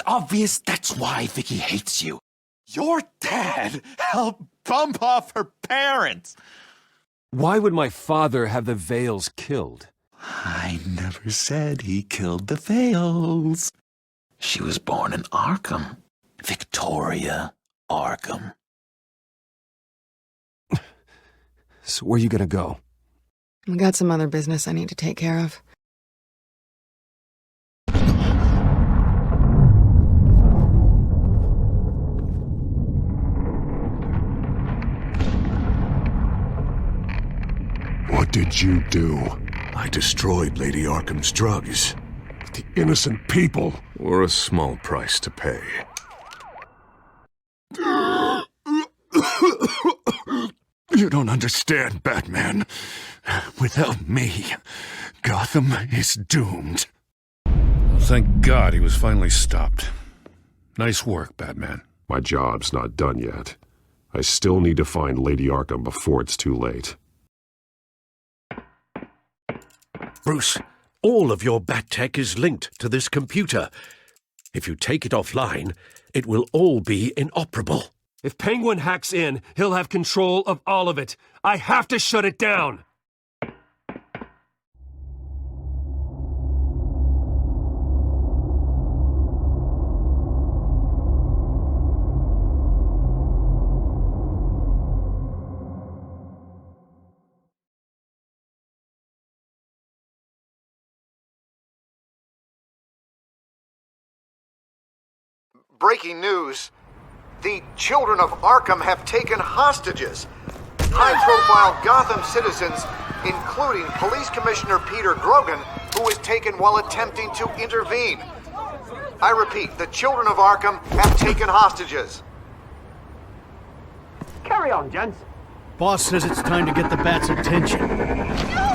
obvious that's why Vicky hates you. Your dad helped bump off her parents. Why would my father have the Vales killed? I never said he killed the Vales. She was born in Arkham. Victoria Arkham. So where are you gonna go? I got some other business I need to take care of. What did you do? I destroyed Lady Arkham's drugs. The innocent people Or a small price to pay. You don't understand, Batman. Without me, Gotham is doomed. Thank God he was finally stopped. Nice work, Batman. My job's not done yet. I still need to find Lady Arkham before it's too late. Bruce, all of your bat tech is linked to this computer. If you take it offline, it will all be inoperable. If Penguin hacks in, he'll have control of all of it. I have to shut it down! Breaking news. The children of Arkham have taken hostages. High-profile Gotham citizens, including Police Commissioner Peter Grogan, who was taken while attempting to intervene. I repeat, the children of Arkham have taken hostages. Carry on, gents. Boss says it's time to get the Bat's attention.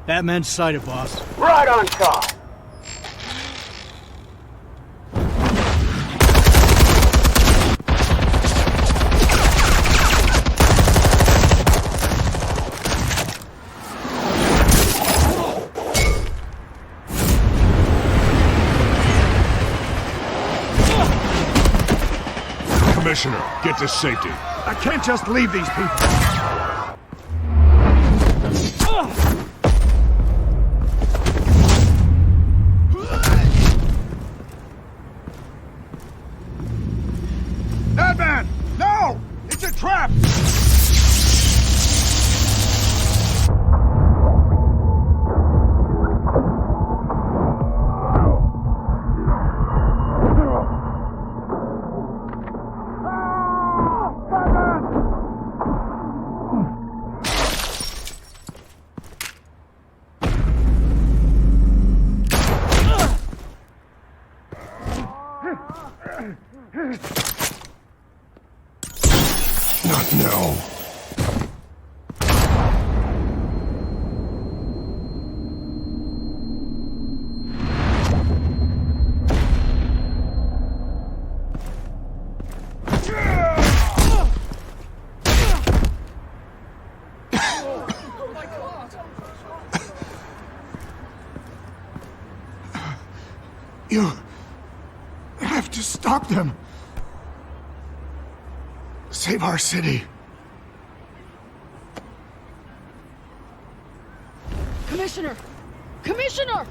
Batman's sighted, boss. Right on top. Commissioner, get to safety. I can't just leave these people. Batman! No! It's a trap! Not now. You have to stop them. Save our city. Commissioner! Commissioner!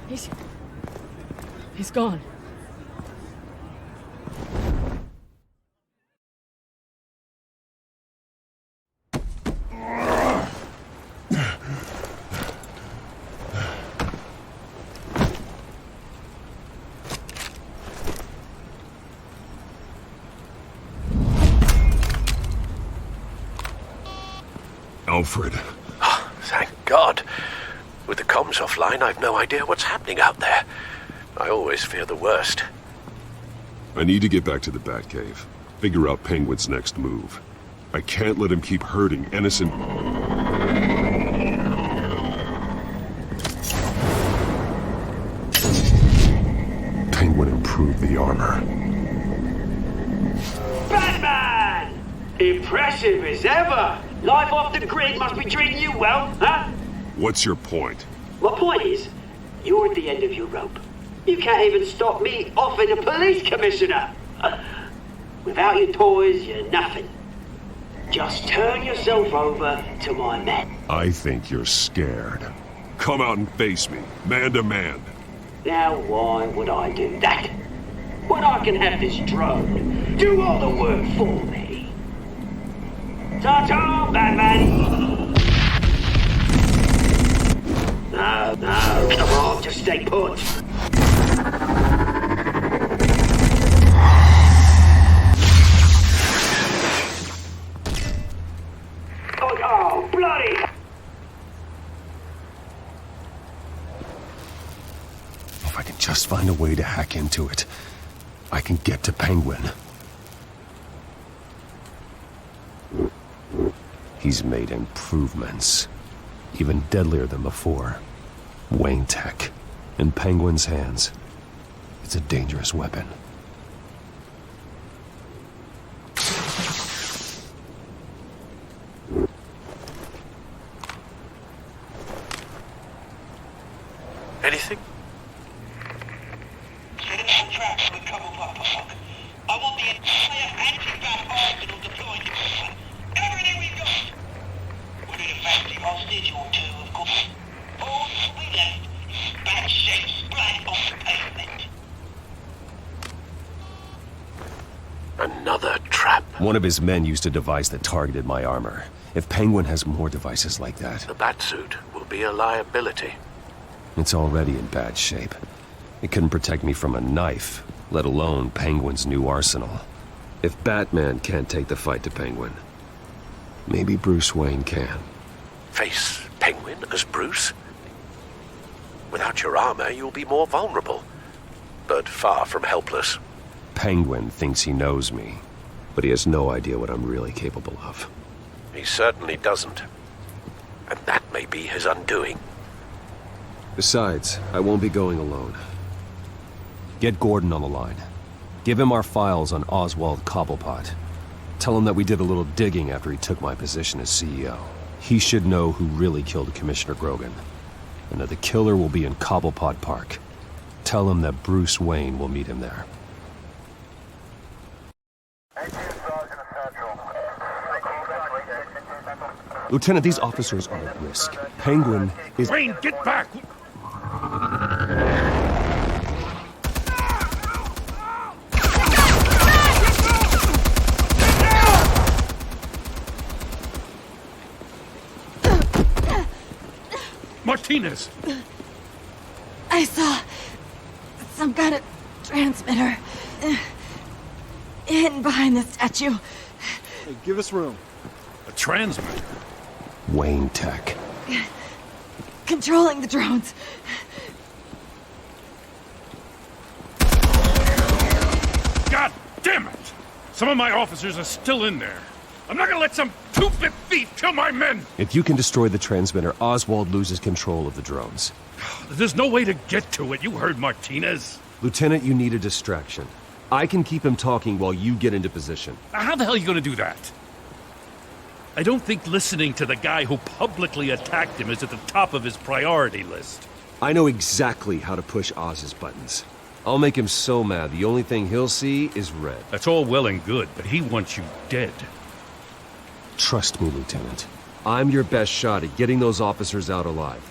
He's gone. Alfred. Thank God. With the comms offline, I've no idea what's happening out there. I always fear the worst. I need to get back to the Batcave. Figure out Penguin's next move. I can't let him keep hurting innocent... improve the armor. Batman! Impressive as ever. Life off the grid must be treating you well, huh? What's your point? My point is, you're at the end of your rope. You can't even stop me offing a police commissioner. Without your toys, you're nothing. Just turn yourself over to my men. I think you're scared. Come out and face me, man to man. Now why would I do that? When I can have this drone do all the work for me. Ta-ta, Batman! No, come on, just stay put. Oh, bloody! If I can just find a way to hack into it, I can get to Penguin. He's made improvements, even deadlier than before. Wayne Tech, in Penguin's hands. It's a dangerous weapon. Anything? I want the entire anti-bat arsenal deployed in this one. Everything we've got! We need a fancy hostage or two, of course. All that we left is bad shape splat on the pavement. Another trap. One of his men used a device that targeted my armor. If Penguin has more devices like that... The batsuit will be a liability. It's already in bad shape. It couldn't protect me from a knife, let alone Penguin's new arsenal. If Batman can't take the fight to Penguin, maybe Bruce Wayne can. Face Penguin as Bruce? Without your armor, you'll be more vulnerable, but far from helpless. Penguin thinks he knows me, but he has no idea what I'm really capable of. He certainly doesn't. And that may be his undoing. Besides, I won't be going alone. Get Gordon on the line. Give him our files on Oswald Cobblepot. Tell him that we did a little digging after he took my position as CEO. He should know who really killed Commissioner Grogan, and that the killer will be in Cobblepot Park. Tell him that Bruce Wayne will meet him there. Lieutenant, these officers are at risk. Penguin is... Wayne, get back! Martinez! I saw some kind of transmitter hidden behind the statue. Hey, give us room. A transmitter? Wayne Tech. Controlling the drones. God damn it! Some of my officers are still in there. I'm not gonna let some two-bit thief kill my men! If you can destroy the transmitter, Oswald loses control of the drones. There's no way to get to it. You heard Martinez. Lieutenant, you need a distraction. I can keep him talking while you get into position. How the hell are you gonna do that? I don't think listening to the guy who publicly attacked him is at the top of his priority list. I know exactly how to push Oz's buttons. I'll make him so mad, the only thing he'll see is red. That's all well and good, but he wants you dead. Trust me, Lieutenant. I'm your best shot at getting those officers out alive.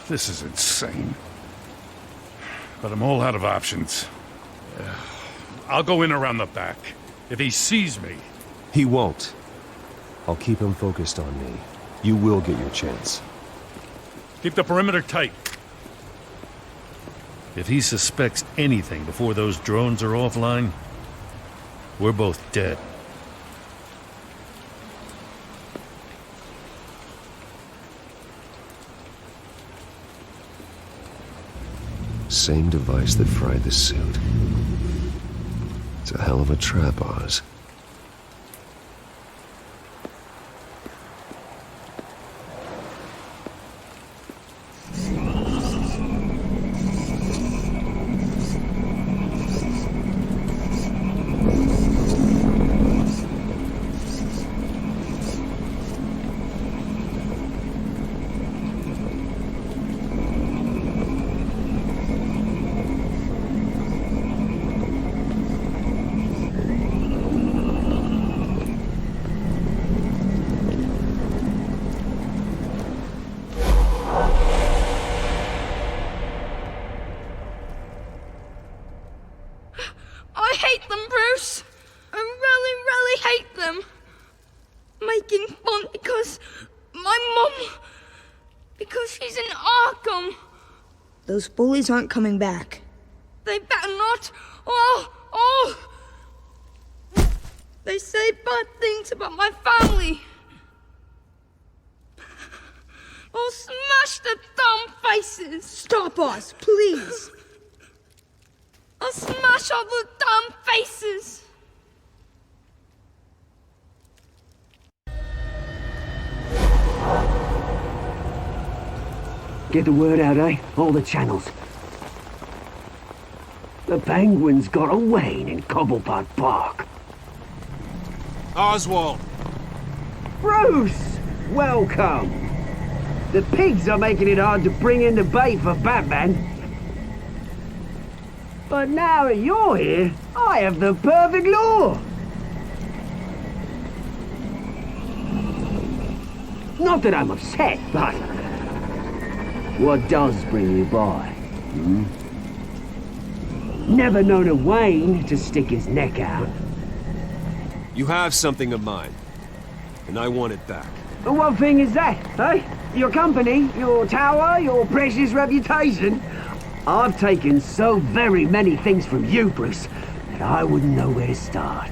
This is insane. But I'm all out of options. I'll go in around the back. If he sees me... He won't. I'll keep him focused on me. You will get your chance. Keep the perimeter tight. If he suspects anything before those drones are offline, we're both dead. Same device that fried the suit. It's a hell of a trap, Oz. them. Making fun because my mum... Because she's in Arkham. Those bullies aren't coming back. They better not. Oh! They say bad things about my family. I'll smash the dumb faces. Stop us, please. I'll smash all the dumb faces. Get the word out, eh? All the channels. The Penguin's got a Wayne in Cobblepot Park. Oswald! Bruce! Welcome! The pigs are making it hard to bring in the bait for Batman. But now that you're here, I have the perfect lure! Not that I'm upset, but... what does bring you by? Never known a Wayne to stick his neck out. You have something of mine, and I want it back. And what thing is that, eh? Your company, your tower, your precious reputation? I've taken so very many things from you, Bruce, that I wouldn't know where to start.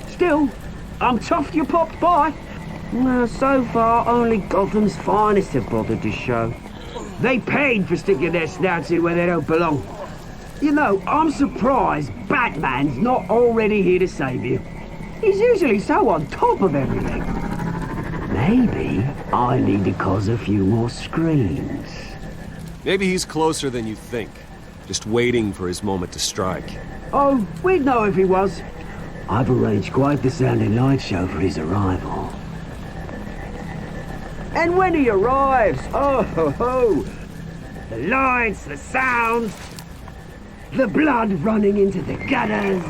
Still, I'm chuffed you popped by. Well, so far, only Gotham's finest have bothered to show. They paid for sticking their snouts in where they don't belong. You know, I'm surprised Batman's not already here to save you. He's usually so on top of everything. Maybe I need to cause a few more screams. Maybe he's closer than you think, just waiting for his moment to strike. Oh, we'd know if he was. I've arranged quite the sounding light show for his arrival. And when he arrives, oh ho ho! The lights, the sounds, the blood running into the gutters.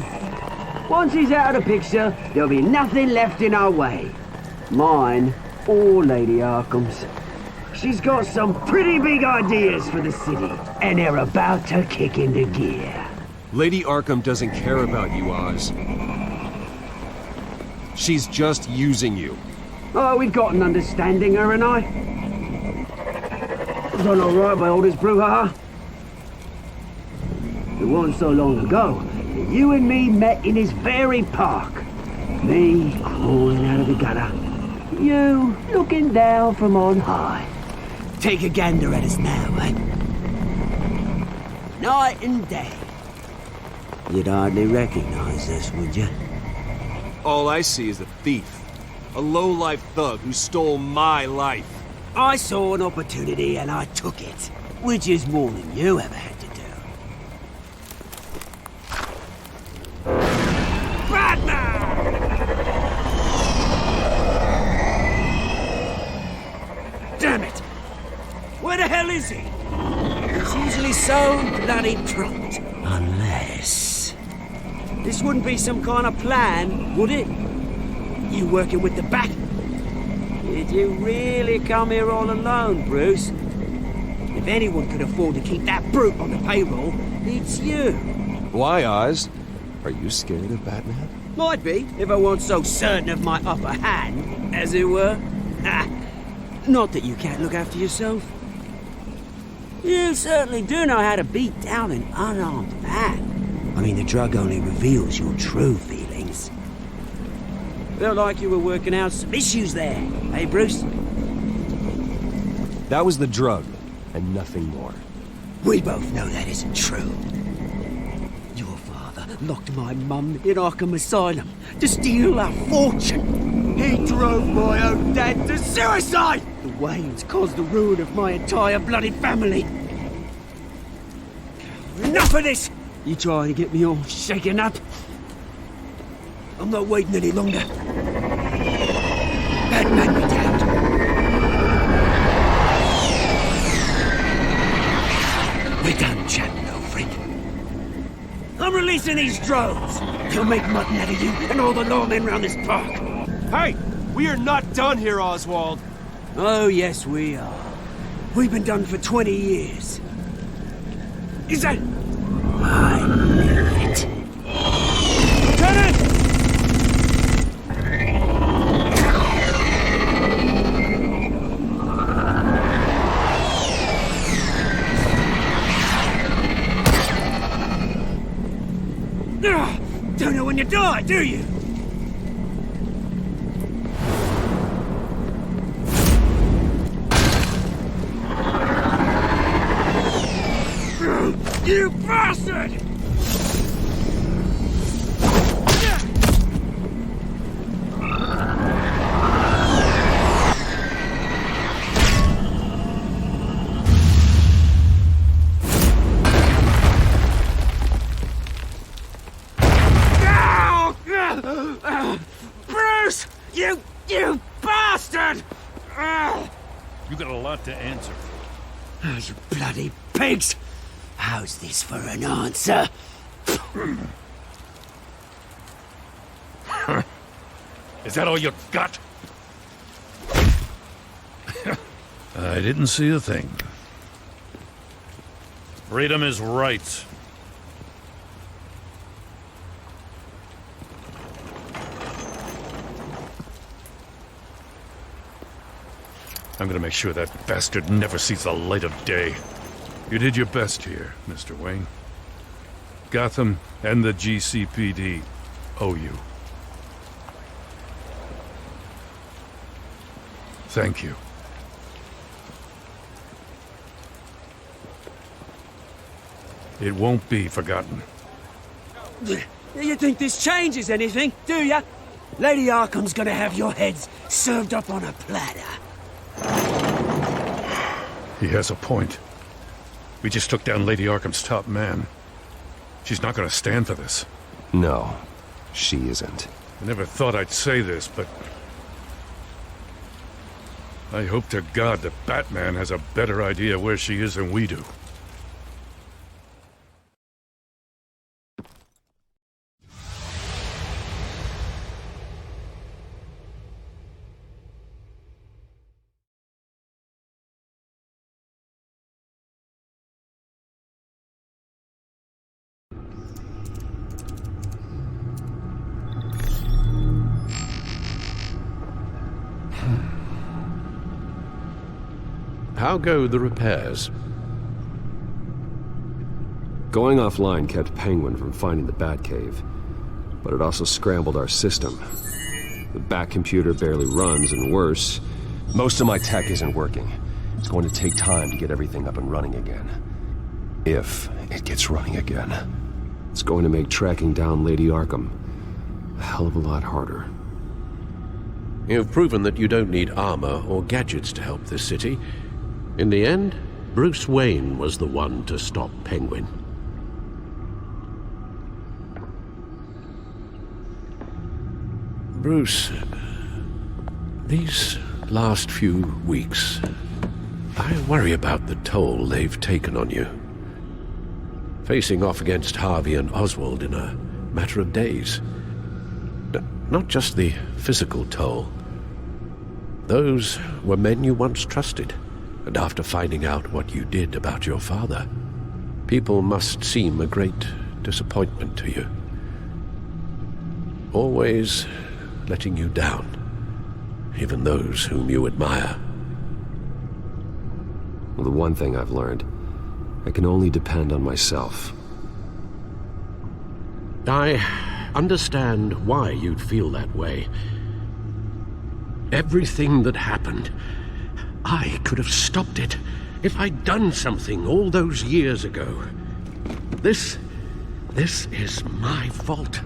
Once he's out of the picture, there'll be nothing left in our way. Mine or Lady Arkham's. She's got some pretty big ideas for the city, and they're about to kick into gear. Lady Arkham doesn't care about you, Oz. She's just using you. Oh, we've got an understanding, her and I. Done all right by all this brouhaha. It wasn't so long ago that you and me met in this very park. Me crawling out of the gutter. You looking down from on high. Take a gander at us now, eh? Night and day. You'd hardly recognize us, would you? All I see is a thief. A low-life thug who stole my life. I saw an opportunity and I took it. Which is more than you ever had to do. Batman! Damn it! Where the hell is he? He's usually so bloody prompt. Unless... this wouldn't be some kind of plan, would it? You working with the Bat? Did you really come here all alone, Bruce? If anyone could afford to keep that brute on the payroll, it's you. Why, Oz? Are you scared of Batman? Might be, if I weren't so certain of my upper hand, as it were. Not that you can't look after yourself. You certainly do know how to beat down an unarmed man. I mean, the drug only reveals your true feelings. Felt like you were working out some issues there, eh, Bruce? That was the drug, and nothing more. We both know that isn't true. Your father locked my mum in Arkham Asylum to steal our fortune. He drove my own dad to suicide! The Waynes caused the ruin of my entire bloody family. Enough of this! You trying to get me all shaken up? I'm not waiting any longer. Batman be damned. We're done chatting, old friend. I'm releasing these drones. They'll make mutton out of you and all the lawmen around this park. Hey! We are not done here, Oswald. Oh, yes, we are. We've been done for 20 years. Is that... I knew it. Lieutenant! die, do you? You bastard! Bruce! You bastard! You got a lot to answer. Oh, you bloody pigs! How's this for an answer? Is that all you got? I didn't see a thing. Freedom is right. I'm gonna make sure that bastard never sees the light of day. You did your best here, Mr. Wayne. Gotham and the GCPD owe you. Thank you. It won't be forgotten. You think this changes anything, do ya? Lady Arkham's gonna have your heads served up on a platter. He has a point. We just took down Lady Arkham's top man. She's not gonna stand for this. No, she isn't. I never thought I'd say this, but I hope to God that Batman has a better idea where she is than we do. How go the repairs? Going offline kept Penguin from finding the Batcave, but it also scrambled our system. The Bat computer barely runs, and worse, most of my tech isn't working. It's going to take time to get everything up and running again. If it gets running again. It's going to make tracking down Lady Arkham a hell of a lot harder. You've proven that you don't need armor or gadgets to help this city. In the end, Bruce Wayne was the one to stop Penguin. Bruce, these last few weeks, I worry about the toll they've taken on you. Facing off against Harvey and Oswald in a matter of days. Not just the physical toll. Those were men you once trusted. And after finding out what you did about your father, people must seem a great disappointment to you. Always letting you down, even those whom you admire. Well, the one thing I've learned, I can only depend on myself. I understand why you'd feel that way. Everything that happened, I could have stopped it if I'd done something all those years ago. This is my fault.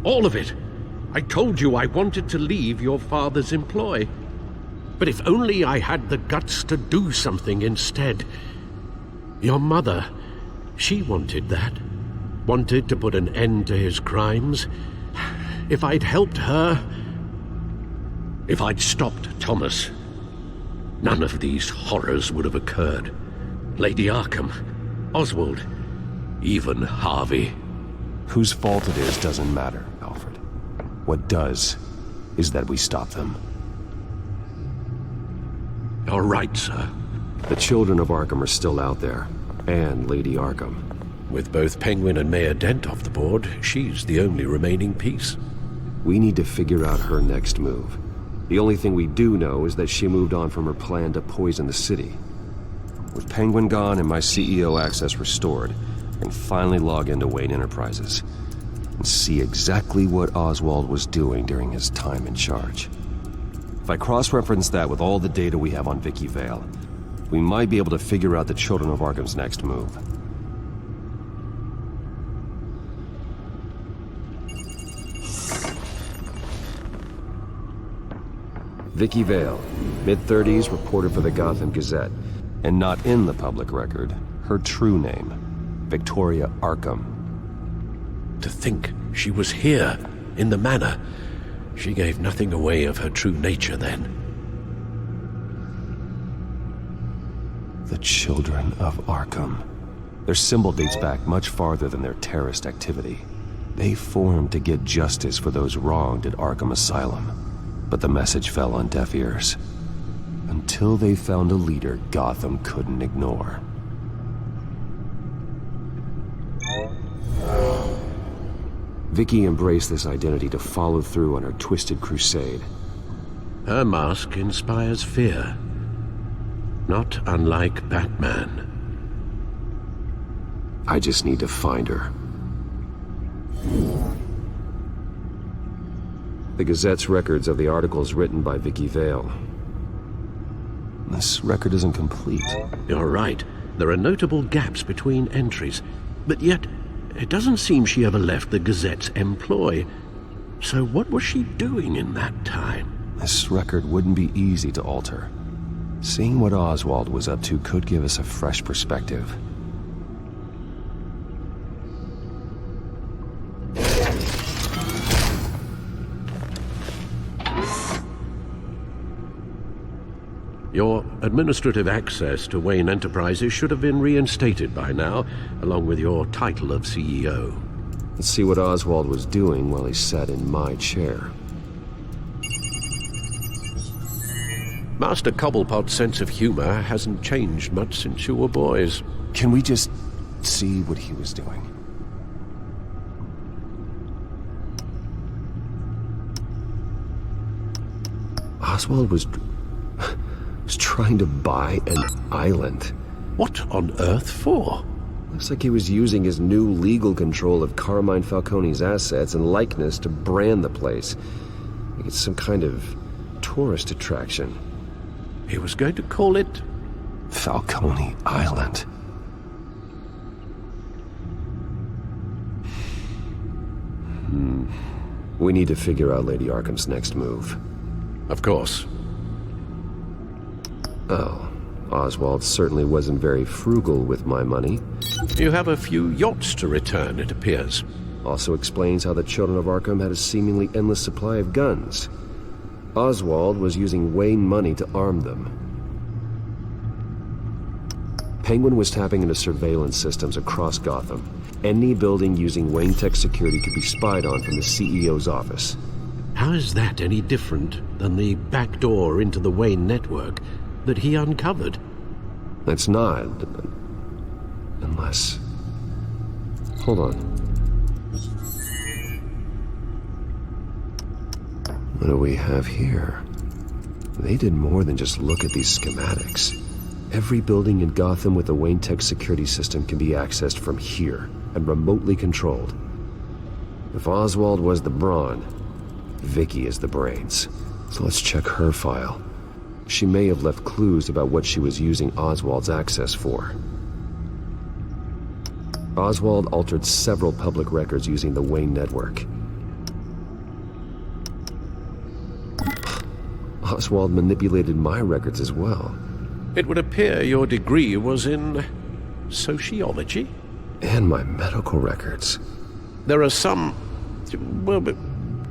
All of it. I told you I wanted to leave your father's employ. But if only I had the guts to do something instead. Your mother, she wanted that. Wanted to put an end to his crimes. If I'd helped her, if I'd stopped Thomas, none of these horrors would have occurred. Lady Arkham, Oswald, even Harvey. Whose fault it is doesn't matter, Alfred. What does is that we stop them. You're right, sir. The children of Arkham are still out there, and Lady Arkham. With both Penguin and Mayor Dent off the board, she's the only remaining piece. We need to figure out her next move. The only thing we do know is that she moved on from her plan to poison the city. With Penguin gone and my CEO access restored, I can finally log into Wayne Enterprises. and see exactly what Oswald was doing during his time in charge. If I cross-reference that with all the data we have on Vicky Vale, we might be able to figure out the Children of Arkham's next move. Vicky Vale, mid-30s, reporter for the Gotham Gazette. And not in the public record, her true name, Victoria Arkham. To think she was here, in the manor. She gave nothing away of her true nature then. The Children of Arkham. Their symbol dates back much farther than their terrorist activity. They formed to get justice for those wronged at Arkham Asylum. But the message fell on deaf ears. Until they found a leader Gotham couldn't ignore. Vicky embraced this identity to follow through on her twisted crusade. Her mask inspires fear. Not unlike Batman. I just need to find her. The Gazette's records of the articles written by Vicky Vale. This record isn't complete. You're right. There are notable gaps between entries. But yet, it doesn't seem she ever left the Gazette's employ. So what was she doing in that time? This record wouldn't be easy to alter. Seeing what Oswald was up to could give us a fresh perspective. Your administrative access to Wayne Enterprises should have been reinstated by now, along with your title of CEO. Let's see what Oswald was doing while he sat in my chair. Master Cobblepot's sense of humor hasn't changed much since you were boys. Can we just see what he was doing? Oswald was trying to buy an island. What on earth for? Looks like he was using his new legal control of Carmine Falcone's assets and likeness to brand the place. Like it's some kind of tourist attraction. He was going to call it Falcone Island. We need to figure out Lady Arkham's next move. Of course. Oh, Oswald certainly wasn't very frugal with my money. You have a few yachts to return, it appears. Also explains how the Children of Arkham had a seemingly endless supply of guns. Oswald was using Wayne money to arm them. Penguin was tapping into surveillance systems across Gotham. Any building using Wayne Tech security could be spied on from the CEO's office. How is that any different than the back door into the Wayne network that he uncovered? It's not. Unless... Hold on. What do we have here? They did more than just look at these schematics. Every building in Gotham with a Wayne Tech security system can be accessed from here and remotely controlled. If Oswald was the brawn, Vicky is the brains. So let's check her file. She may have left clues about what she was using Oswald's access for. Oswald altered several public records using the Wayne network. Oswald manipulated my records as well. It would appear your degree was in sociology? And my medical records. There are some, well,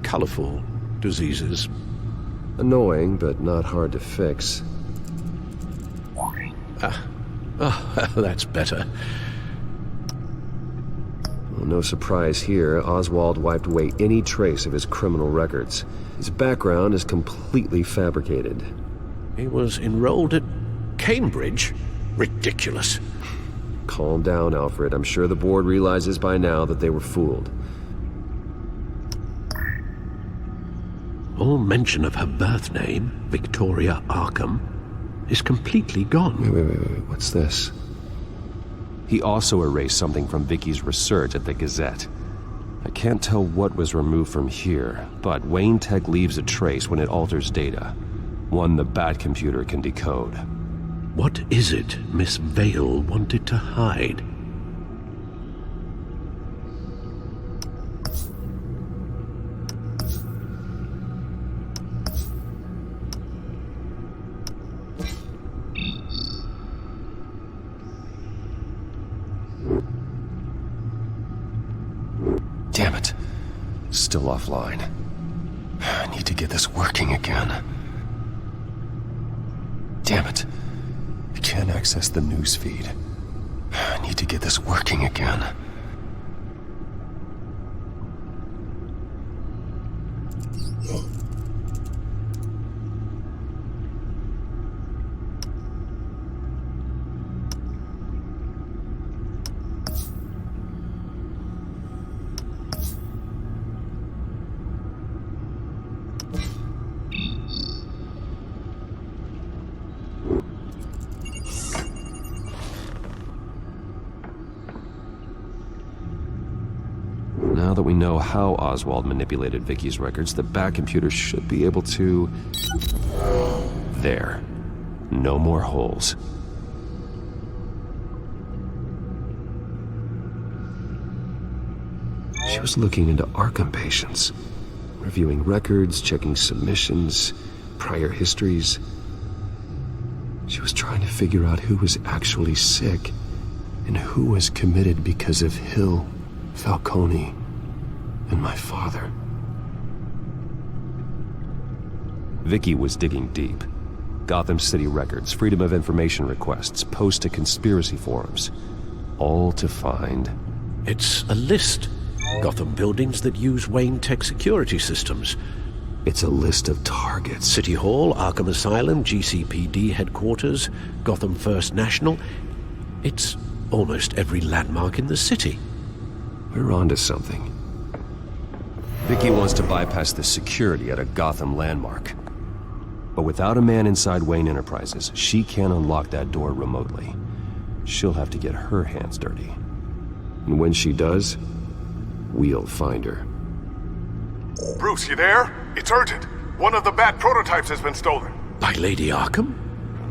colorful diseases. Annoying, but not hard to fix. That's better. Well, no surprise here, Oswald wiped away any trace of his criminal records. His background is completely fabricated. He was enrolled at Cambridge? Ridiculous. Calm down, Alfred. I'm sure the board realizes by now that they were fooled. All mention of her birth name, Victoria Arkham, is completely gone. Wait. What's this? He also erased something from Vicky's research at the Gazette. I can't tell what was removed from here, but Wayne Tech leaves a trace when it alters data. One the Bat computer can decode. What is it Miss Vale wanted to hide? Damn it. Still offline. I need to get this working again. Damn it. I can't access the news feed. I need to get this working again. Now that we know how Oswald manipulated Vicky's records, the Bat computer should be able to... There. No more holes. She was looking into Arkham patients, reviewing records, checking submissions, prior histories. She was trying to figure out who was actually sick and who was committed because of Hill, Falcone, and my father. Vicky was digging deep. Gotham City records, Freedom of Information requests, posts to conspiracy forums. All to find... It's a list. Gotham buildings that use Wayne Tech security systems. It's a list of targets. City Hall, Arkham Asylum, GCPD headquarters, Gotham First National. It's almost every landmark in the city. We're onto something. Vicky wants to bypass the security at a Gotham landmark. But without a man inside Wayne Enterprises, she can't unlock that door remotely. She'll have to get her hands dirty. And when she does, we'll find her. Bruce, you there? It's urgent. One of the Bat prototypes has been stolen. By Lady Arkham?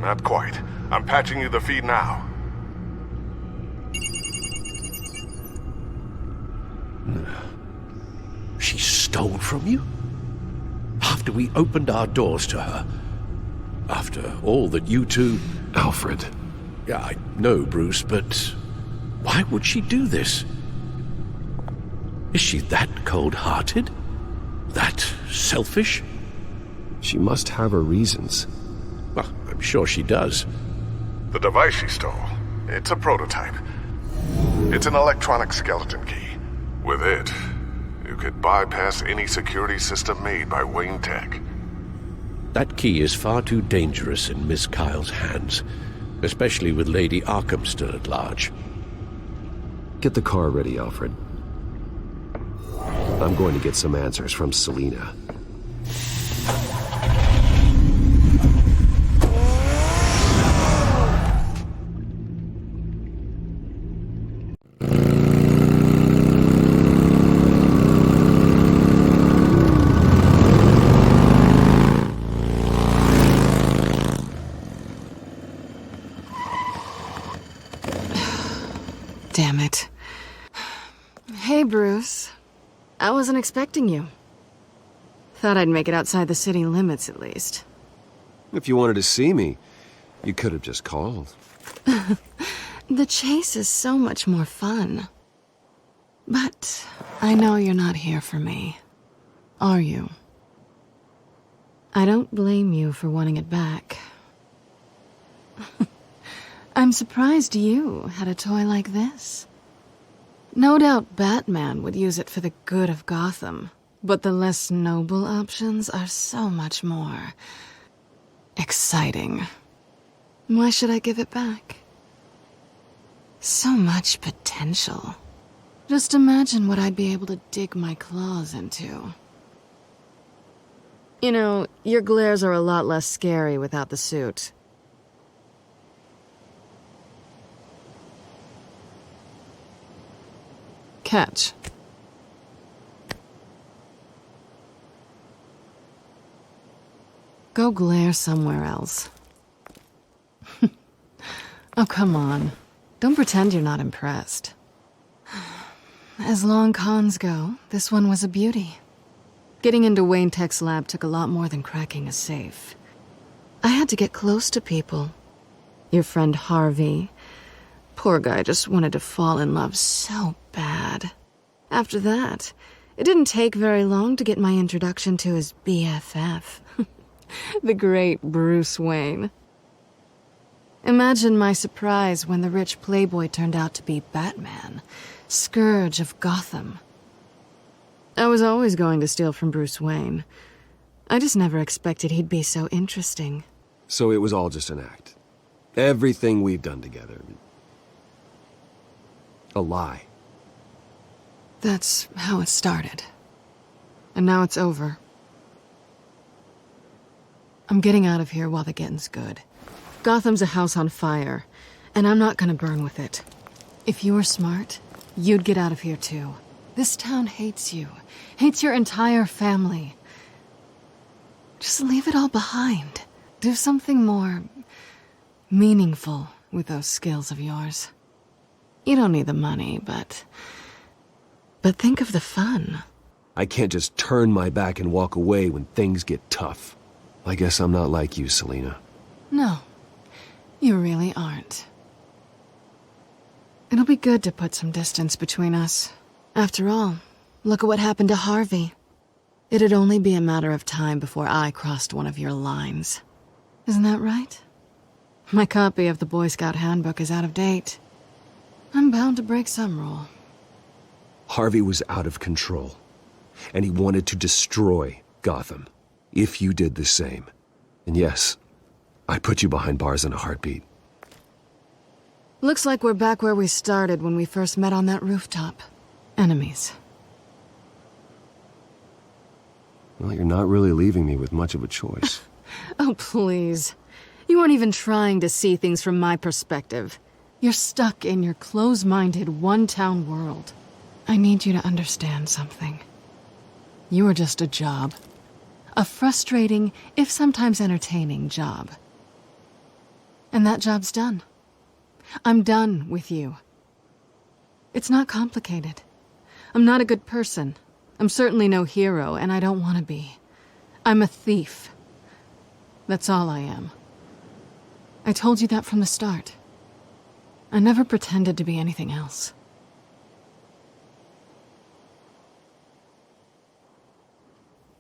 Not quite. I'm patching you the feed now. She stole from you? After we opened our doors to her? After all that you two... Alfred. Yeah, I know, Bruce, but why would she do this? Is she that cold-hearted? That selfish? She must have her reasons. Well, I'm sure she does. The device she stole, it's a prototype. It's an electronic skeleton key. With it, you could bypass any security system made by Wayne Tech. That key is far too dangerous in Miss Kyle's hands, especially with Lady Arkham still at large. Get the car ready, Alfred. I'm going to get some answers from Selina. Damn it. Hey, Bruce. I wasn't expecting you. Thought I'd make it outside the city limits, at least. If you wanted to see me, you could have just called. The chase is so much more fun. But I know you're not here for me. Are you? I don't blame you for wanting it back. I'm surprised you had a toy like this. No doubt Batman would use it for the good of Gotham, but the less noble options are so much more exciting. Why should I give it back? So much potential. Just imagine what I'd be able to dig my claws into. You know, your glares are a lot less scary without the suit. Catch. Go glare somewhere else. Oh, come on. Don't pretend you're not impressed. As long cons go, this one was a beauty. Getting into Wayne Tech's lab took a lot more than cracking a safe. I had to get close to people. Your friend Harvey. Poor guy just wanted to fall in love so bad. After that, it didn't take very long to get my introduction to his BFF. The great Bruce Wayne. Imagine my surprise when the rich playboy turned out to be Batman, Scourge of Gotham. I was always going to steal from Bruce Wayne. I just never expected he'd be so interesting. So it was all just an act. Everything we've done together. A lie. That's how it started. And now it's over. I'm getting out of here while the getting's good. Gotham's a house on fire, and I'm not gonna burn with it. If you were smart, you'd get out of here too. This town hates you. Hates your entire family. Just leave it all behind. Do something more meaningful with those skills of yours. You don't need the money, but think of the fun. I can't just turn my back and walk away when things get tough. I guess I'm not like you, Selina. No, you really aren't. It'll be good to put some distance between us. After all, look at what happened to Harvey. It'd only be a matter of time before I crossed one of your lines. Isn't that right? My copy of the Boy Scout Handbook is out of date. I'm bound to break some rule. Harvey was out of control, and he wanted to destroy Gotham. If you did the same. And yes, I'd put you behind bars in a heartbeat. Looks like we're back where we started when we first met on that rooftop. Enemies. Well, you're not really leaving me with much of a choice. Oh, please. You aren't even trying to see things from my perspective. You're stuck in your close-minded, one-town world. I need you to understand something. You are just a job. A frustrating, if sometimes entertaining, job. And that job's done. I'm done with you. It's not complicated. I'm not a good person. I'm certainly no hero, and I don't want to be. I'm a thief. That's all I am. I told you that from the start. I never pretended to be anything else.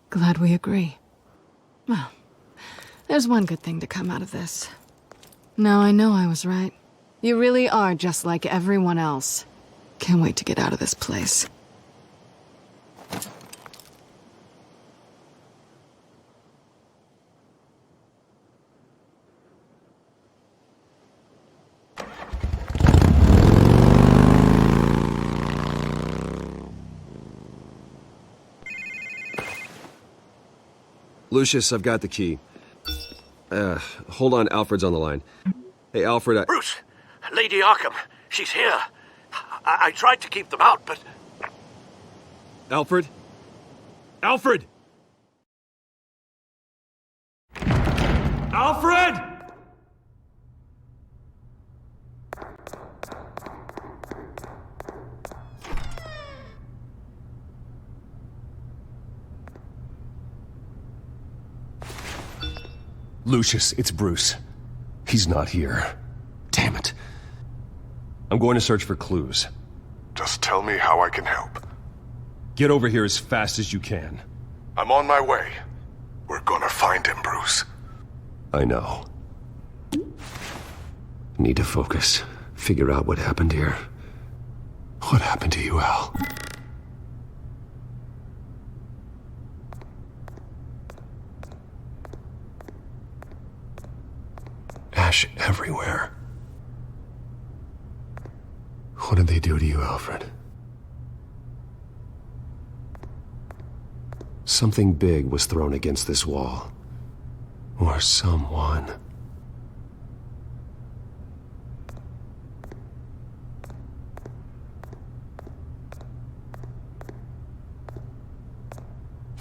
Glad we agree. Well, there's one good thing to come out of this. Now I know I was right. You really are just like everyone else. Can't wait to get out of this place. Lucius, I've got the key. Hold on, Alfred's on the line. Hey, Alfred, Bruce! Lady Arkham! She's here! I tried to keep them out, but... Alfred? Alfred! Alfred! Lucius, it's Bruce. He's not here. Damn it. I'm going to search for clues. Just tell me how I can help. Get over here as fast as you can. I'm on my way. We're gonna find him, Bruce. I know. Need to focus. Figure out what happened here. What happened to you, Al? Ash everywhere. What did they do to you, Alfred? Something big was thrown against this wall. Or someone.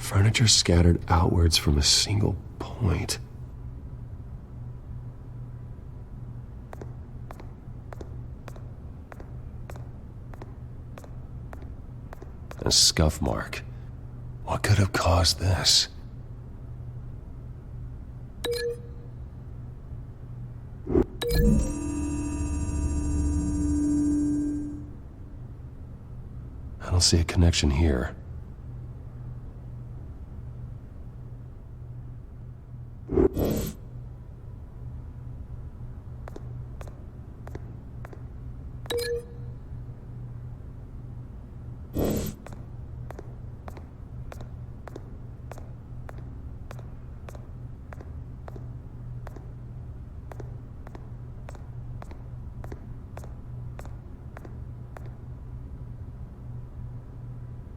Furniture scattered outwards from a single point. A scuff mark. What could have caused this? I don't see a connection here.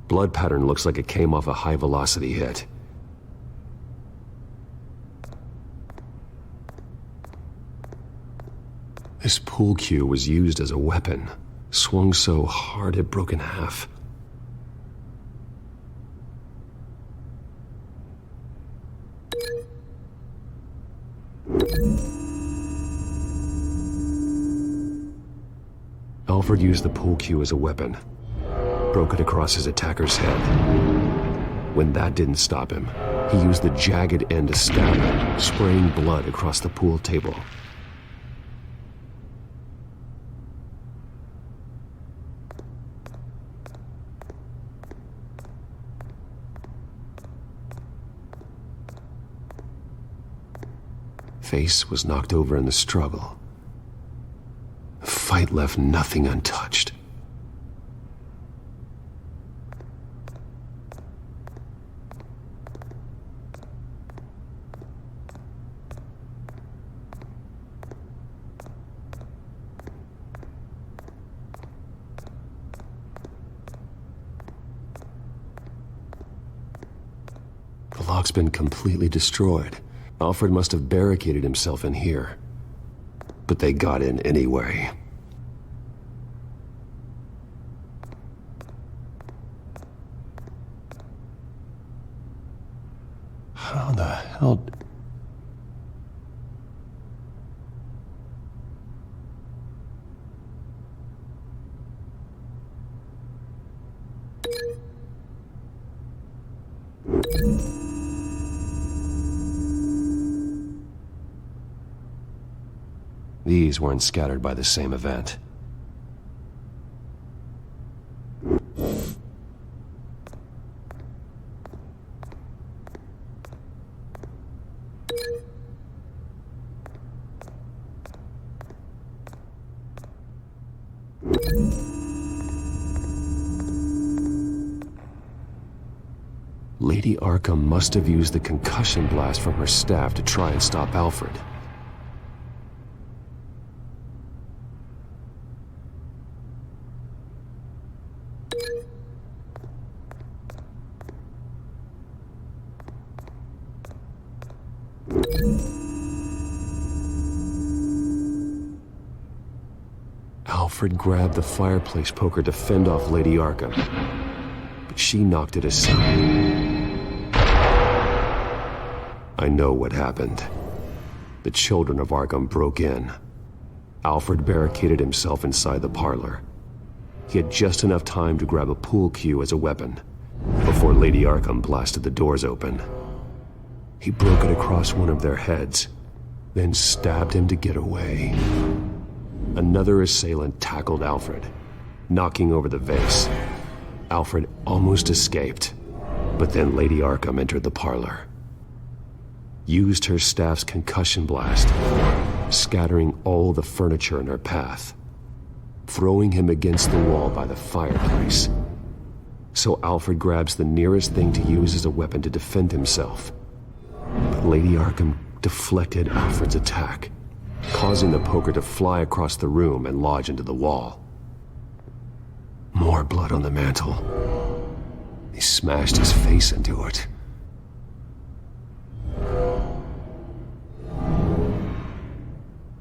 Blood pattern looks like it came off a high-velocity hit. This pool cue was used as a weapon, swung so hard it broke in half. Alfred used the pool cue as a weapon. Broke it across his attacker's head. When that didn't stop him, he used the jagged end to stab him, spraying blood across the pool table. Face was knocked over in the struggle. The fight left nothing untouched. The lock's been completely destroyed. Alfred must have barricaded himself in here. But they got in anyway. How the hell... These weren't scattered by the same event. Lady Arkham must have used the concussion blast from her staff to try and stop Alfred. Alfred grabbed the fireplace poker to fend off Lady Arkham, but she knocked it aside. I know what happened. The children of Arkham broke in. Alfred barricaded himself inside the parlor. He had just enough time to grab a pool cue as a weapon before Lady Arkham blasted the doors open. He broke it across one of their heads, then stabbed him to get away. Another assailant tackled Alfred, knocking over the vase. Alfred almost escaped, but then Lady Arkham entered the parlor. Used her staff's concussion blast, scattering all the furniture in her path, throwing him against the wall by the fireplace. So Alfred grabs the nearest thing to use as a weapon to defend himself. But Lady Arkham deflected Alfred's attack, causing the poker to fly across the room and lodge into the wall. More blood on the mantel. He smashed his face into it.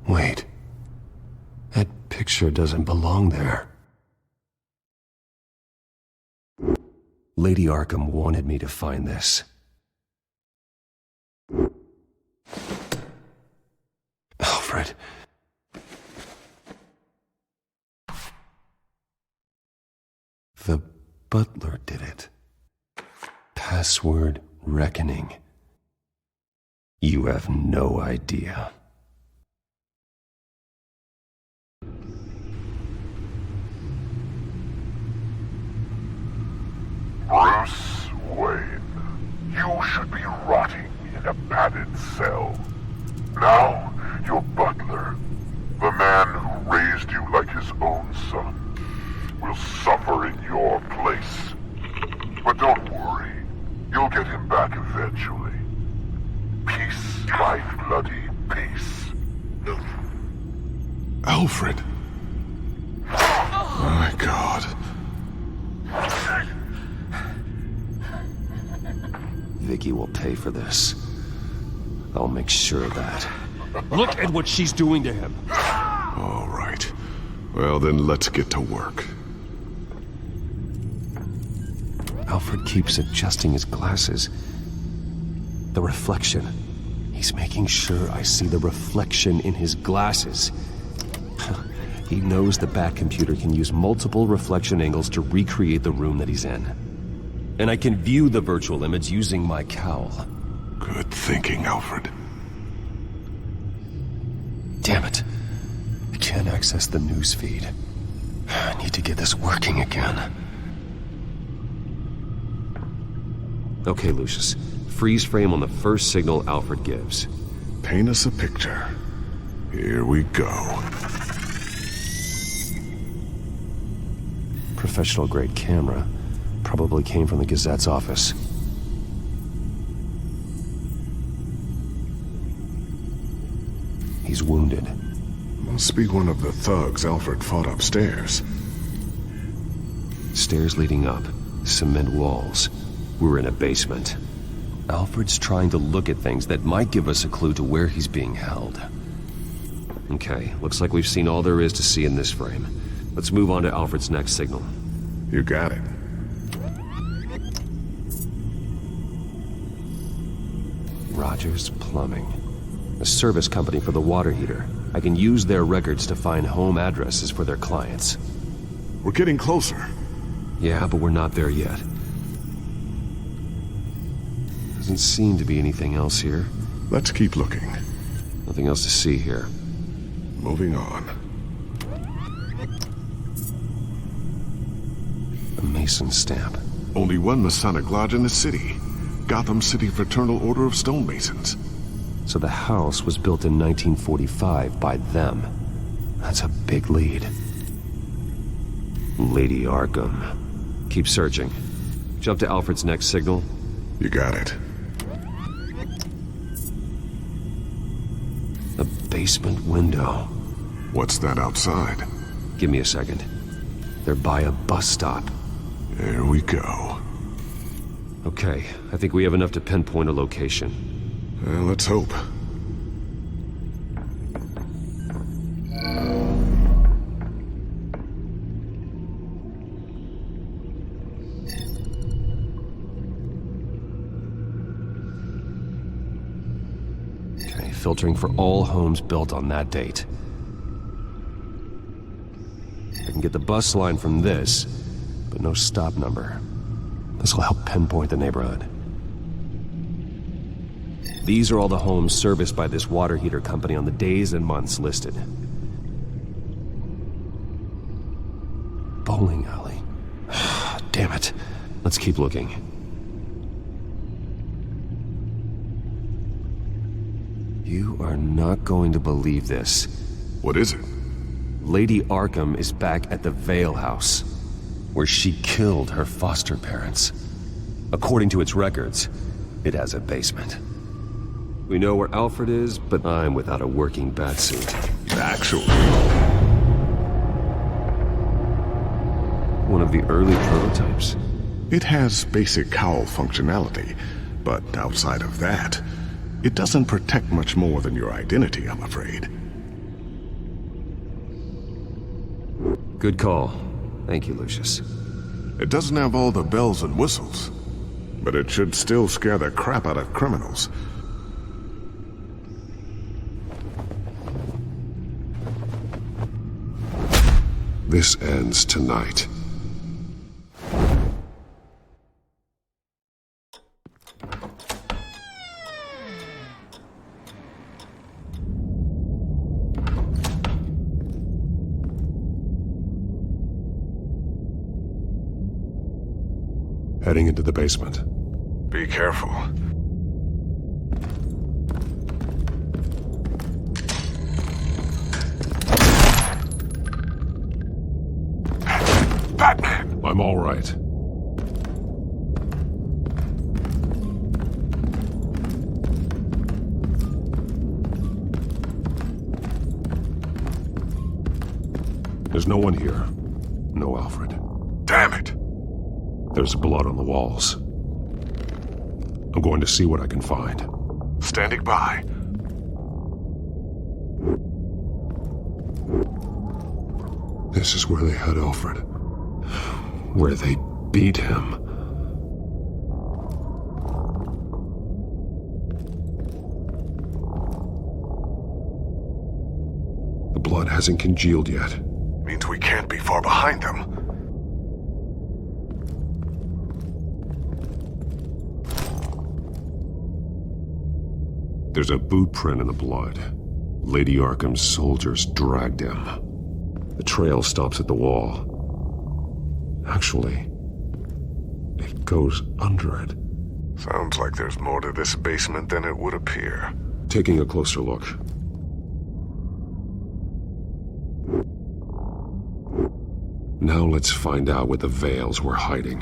Wait. That picture doesn't belong there. Lady Arkham wanted me to find this. Alfred. The butler did it. Password reckoning. You have no idea. Bruce Wayne, you should be rotting in a padded cell. Now, your butler, the man who raised you like his own son, will suffer in your place. But don't worry, you'll get him back eventually. Peace by bloody peace. Alfred! My God. Vicky will pay for this. I'll make sure of that. Look at what she's doing to him. All right. Well, then let's get to work. Alfred keeps adjusting his glasses. The reflection. He's making sure I see the reflection in his glasses. He knows the Batcomputer can use multiple reflection angles to recreate the room that he's in. And I can view the virtual image using my cowl. Good thinking, Alfred. Damn it. I can't access the news feed. I need to get this working again. Okay, Lucius. Freeze frame on the first signal Alfred gives. Paint us a picture. Here we go. Professional-grade camera. Probably came from the Gazette's office. He's wounded. Must be one of the thugs Alfred fought upstairs. Stairs leading up. Cement walls. We're in a basement. Alfred's trying to look at things that might give us a clue to where he's being held. Okay, looks like we've seen all there is to see in this frame. Let's move on to Alfred's next signal. You got it. Rogers Plumbing. A service company for the water heater. I can use their records to find home addresses for their clients. We're getting closer. Yeah, but we're not there yet. Doesn't seem to be anything else here. Let's keep looking. Nothing else to see here. Moving on. A Mason stamp. Only one Masonic lodge in the city. Gotham City Fraternal Order of Stonemasons. So the house was built in 1945 by them. That's a big lead. Lady Arkham. Keep searching. Jump to Alfred's next signal. You got it. A basement window. What's that outside? Give me a second. They're by a bus stop. There we go. Okay, I think we have enough to pinpoint a location. Let's hope. Okay, filtering for all homes built on that date. I can get the bus line from this, but no stop number. This will help pinpoint the neighborhood. These are all the homes serviced by this water heater company on the days and months listed. Bowling alley. Damn it. Let's keep looking. You are not going to believe this. What is it? Lady Arkham is back at the Vale House, where she killed her foster parents. According to its records, it has a basement. We know where Alfred is, but I'm without a working batsuit. Actually. One of the early prototypes. It has basic cowl functionality, but outside of that, it doesn't protect much more than your identity, I'm afraid. Good call. Thank you, Lucius. It doesn't have all the bells and whistles, but it should still scare the crap out of criminals. This ends tonight. Heading into the basement. Be careful. Batman! I'm all right. There's no one here. No Alfred. Damn it! There's blood on the walls. I'm going to see what I can find. Standing by. This is where they had Alfred. Where they beat him. The blood hasn't congealed yet. Means we can't be far behind them. There's a boot print in the blood. Lady Arkham's soldiers dragged him. The trail stops at the wall. Actually, it goes under it. Sounds like there's more to this basement than it would appear. Taking a closer look. Now let's find out where the Veils were hiding.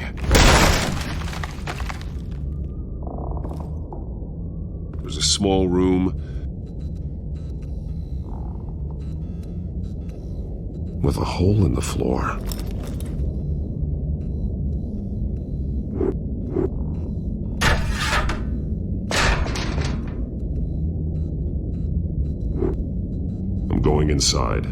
There's a small room with a hole in the floor. I'm going inside.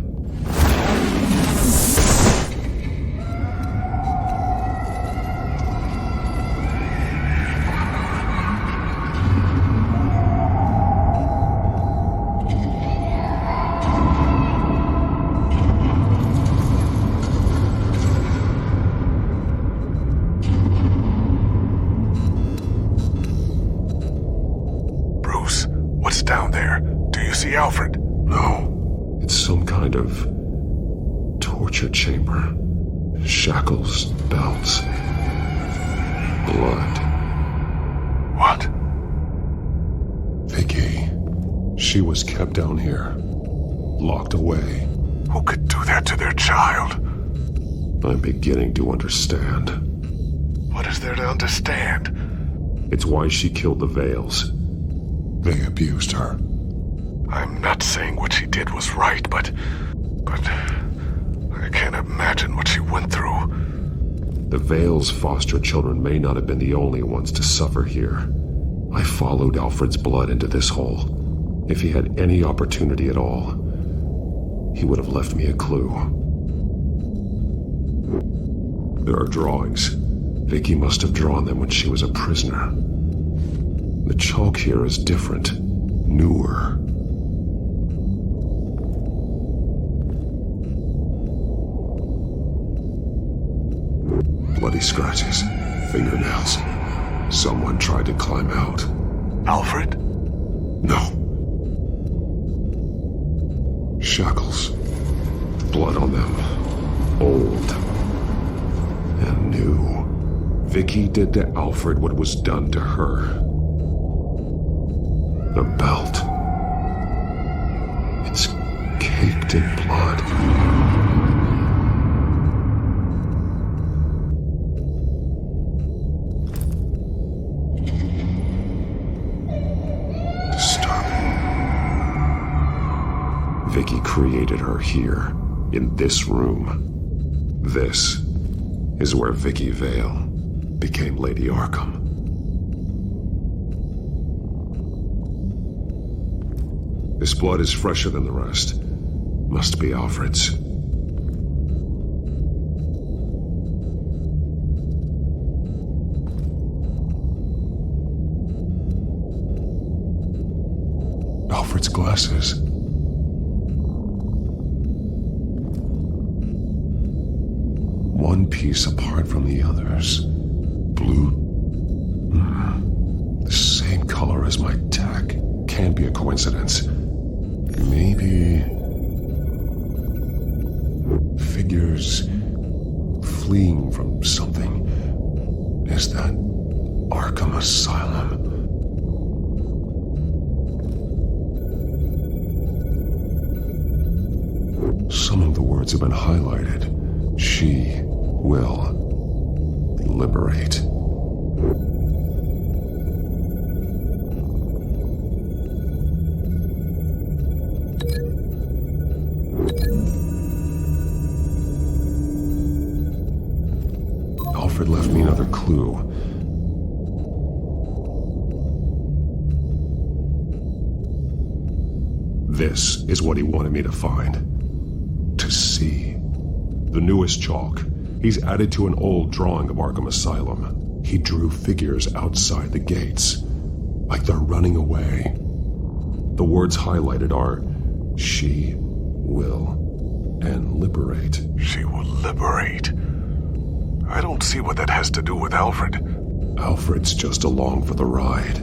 Alfred? No. It's some kind of torture chamber. Shackles, belts, blood. What? Vicky. She was kept down here. Locked away. Who could do that to their child? I'm beginning to understand. What is there to understand? It's why she killed the Veils. They abused her. I'm not saying what she did was right, but I can't imagine what she went through. The Veils' foster children may not have been the only ones to suffer here. I followed Alfred's blood into this hole. If he had any opportunity at all, he would have left me a clue. There are drawings. Vicky must have drawn them when she was a prisoner. The chalk here is different, newer. Bloody scratches, fingernails. Someone tried to climb out. Alfred? No. Shackles. Blood on them. Old. And new. Vicky did to Alfred what was done to her. The belt. It's caked in blood. Vicky created her here, in this room. This is where Vicky Vale became Lady Arkham. This blood is fresher than the rest. Must be Alfred's. Alfred's glasses. One piece apart from the others. Blue. The same color as my tack. Can't be a coincidence. Maybe... figures fleeing from something. Is that Arkham Asylum? Some of the words have been highlighted. She will liberate. Alfred left me another clue. This is what he wanted me to find. To see. The newest chalk. He's added to an old drawing of Arkham Asylum. He drew figures outside the gates, like they're running away. The words highlighted are, she will, and liberate. She will liberate. I don't see what that has to do with Alfred. Alfred's just along for the ride.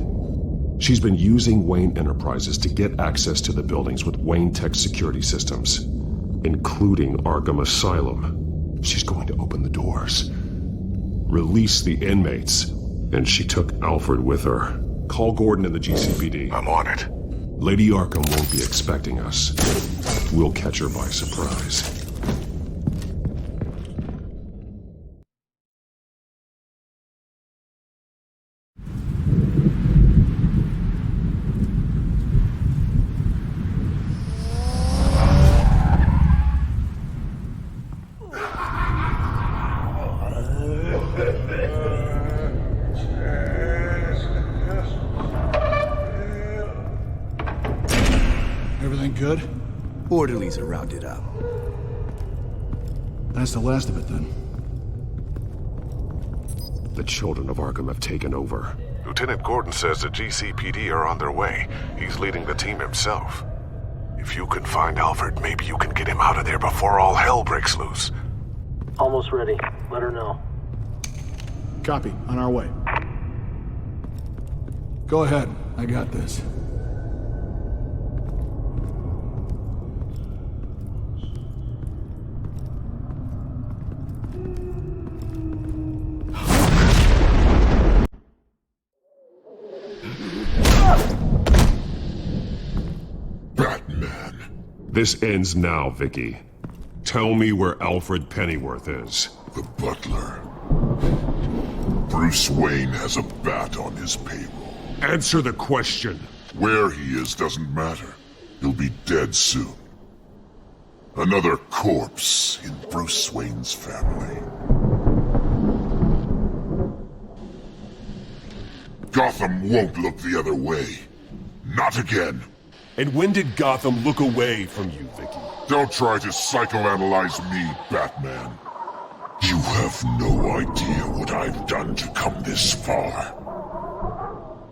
She's been using Wayne Enterprises to get access to the buildings with Wayne Tech security systems, including Arkham Asylum. She's going to open the doors, release the inmates, and she took Alfred with her. Call Gordon and the GCPD. I'm on it. Lady Arkham won't be expecting us. We'll catch her by surprise. Everything good? Orderlies are rounded up. That's the last of it, then. The children of Arkham have taken over. Lieutenant Gordon says the GCPD are on their way. He's leading the team himself. If you can find Alfred, maybe you can get him out of there before all hell breaks loose. Almost ready. Let her know. Copy. On our way. Go ahead. I got this. This ends now, Vicky. Tell me where Alfred Pennyworth is. The butler. Bruce Wayne has a bat on his payroll. Answer the question. Where he is doesn't matter. He'll be dead soon. Another corpse in Bruce Wayne's family. Gotham won't look the other way. Not again. And when did Gotham look away from you, Vicky? Don't try to psychoanalyze me, Batman. You have no idea what I've done to come this far.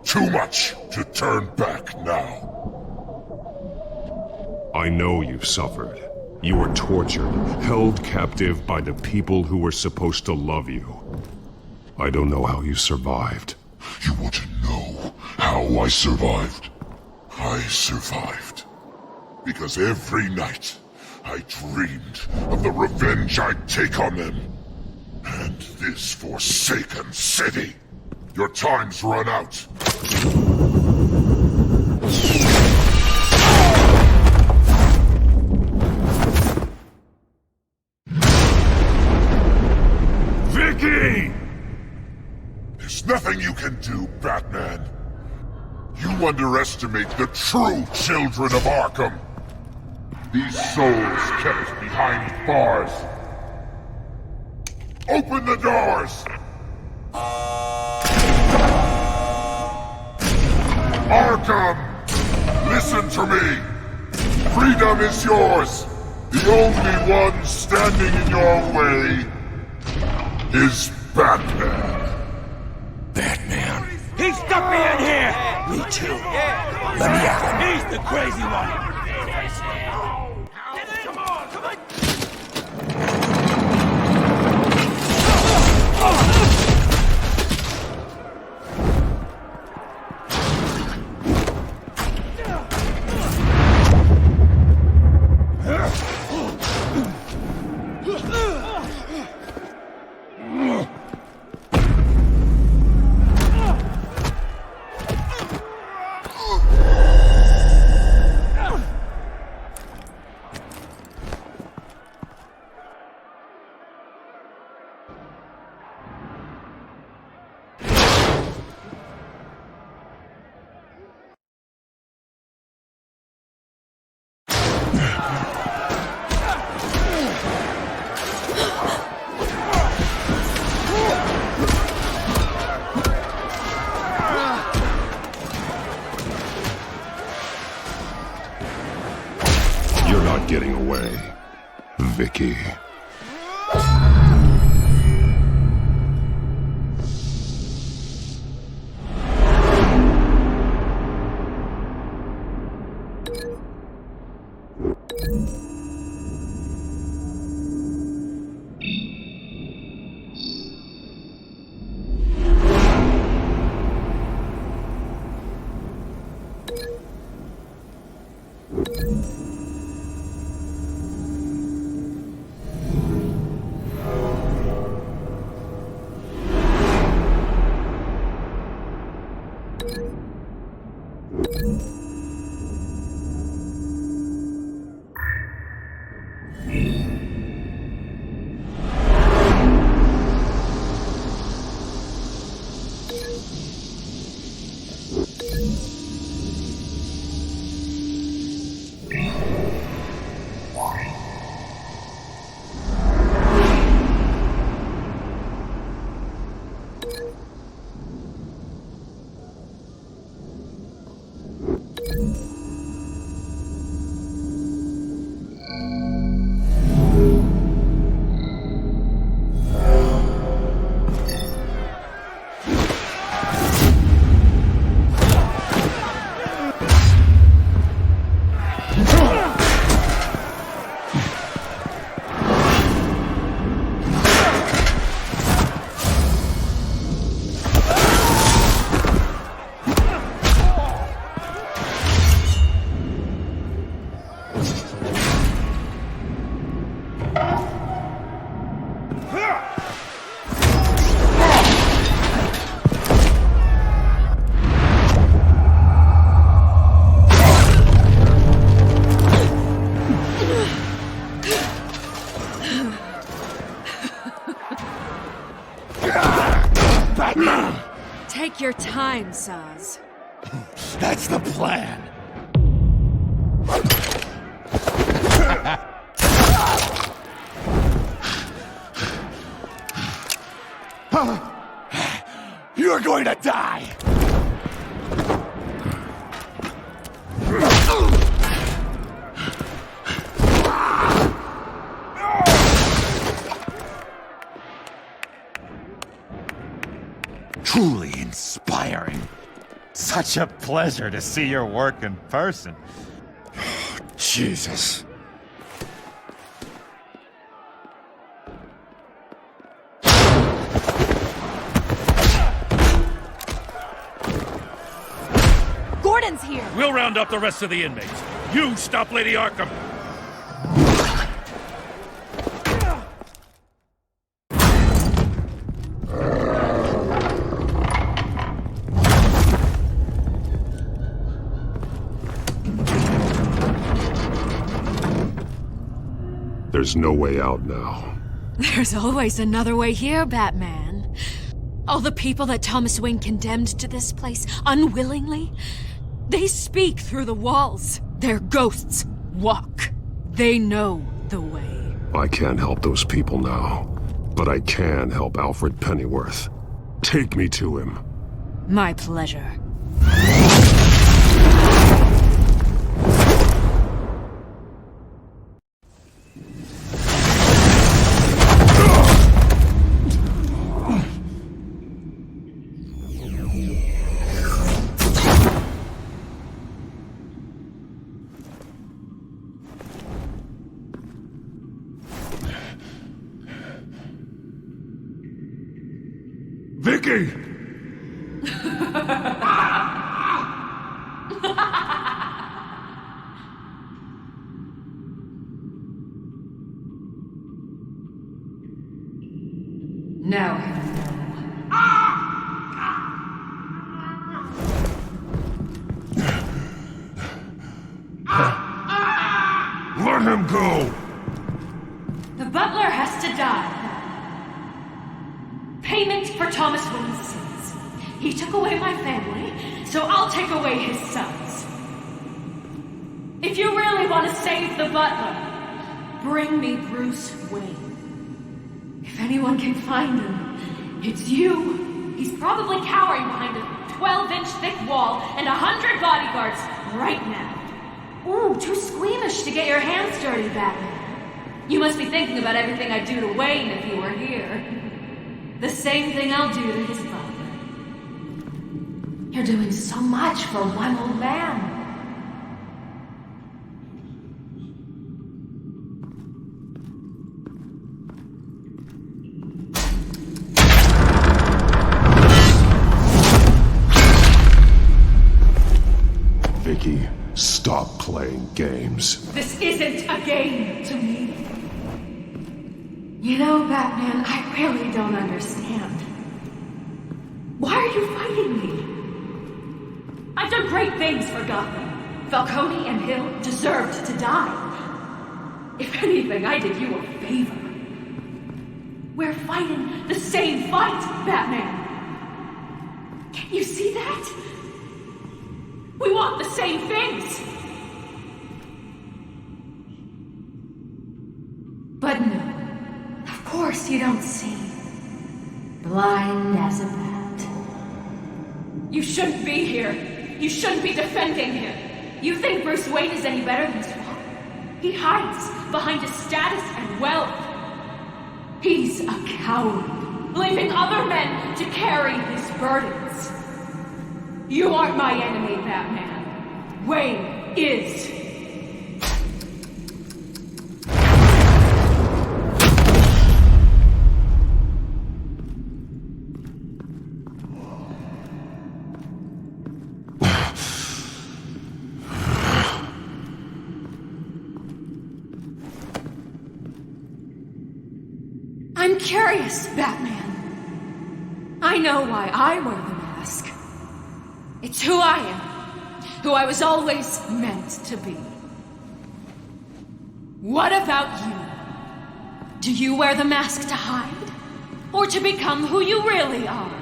Too much to turn back now. I know you've suffered. You were tortured, held captive by the people who were supposed to love you. I don't know how you survived. You want to know how I survived? I survived because every night I dreamed of the revenge I'd take on them. And this forsaken city. Your time's run out. Vicky! There's nothing you can do, Batman. You underestimate the true children of Arkham. These souls kept behind bars. Open the doors! Arkham! Listen to me! Freedom is yours! The only one standing in your way is Batman. Batman. He stuck me in here! Me too. Let me out. He's the crazy one! Come on, come on! Vicky. Take your time, Saz. That's the plan. You're going to die. Truly inspiring. Such a pleasure to see your work in person. Jesus. Gordon's here! We'll round up the rest of the inmates. You stop Lady Arkham! There's no way out now. There's always another way here, Batman. All the people that Thomas Wayne condemned to this place unwillingly, they speak through the walls. Their ghosts walk. They know the way. I can't help those people now, but I can help Alfred Pennyworth. Take me to him. My pleasure. Vicky! Now Let him go! the butler has to die. Payment for Thomas Wayne's sins. He took away my family, so I'll take away his sons. If you really want to save the butler, bring me Bruce Wayne. If anyone can find him, it's you. He's probably cowering behind a 12-inch thick wall and 100 bodyguards right now. Ooh, too squeamish to get your hands dirty, Batman. You must be thinking about everything I'd do to Wayne if he were here. The same thing I'll do to his father. You're doing so much for one old man. Vicky, stop playing games. This isn't a game to me. You know, Batman, I really don't understand. Why are you fighting me? I've done great things for Gotham. Falcone and Hill deserved to die. If anything, I did you a favor. We're fighting the same fight, Batman. Can't you see that? We want the same things. But no, of course you don't see. Blind as a bat. You shouldn't be here. You shouldn't be defending him. You think Bruce Wayne is any better than his father? He hides behind his status and wealth. He's a coward, leaving other men to carry his burdens. You aren't my enemy, Batman. Wayne is. I'm curious, Batman. I know why I wear the mask. It's who I am, who I was always meant to be. What about you? Do you wear the mask to hide? Or to become who you really are?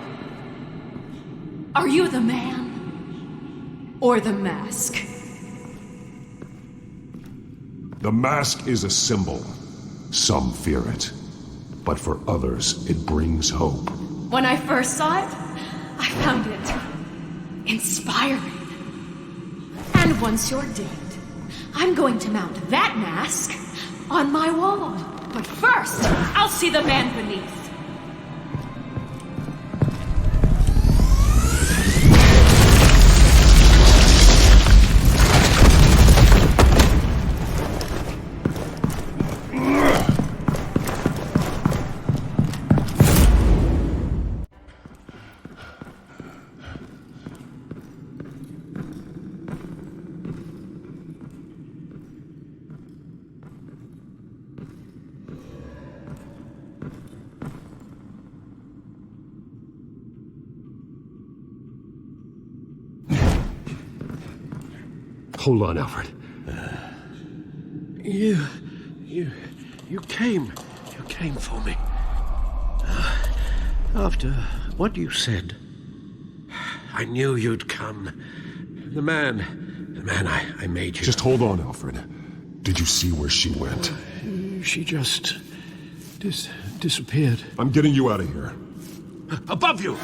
Are you the man? Or the mask? The mask is a symbol. Some fear it. But for others, it brings hope. When I first saw it, I found it inspiring. And once you're dead, I'm going to mount that mask on my wall. But first, I'll see the man beneath. Hold on, Alfred. You came for me. After what you said, I knew you'd come. The man I made you. Just hold on, Alfred. Did you see where she went? She just disappeared. I'm getting you out of here. Above you!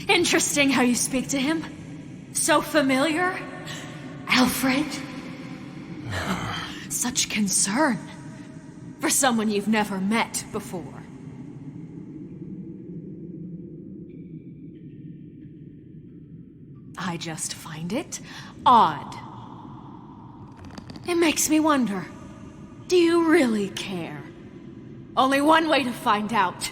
Interesting how you speak to him. So familiar. Alfred. Such concern for someone you've never met before. I just find it odd. It makes me wonder, do you really care? Only one way to find out.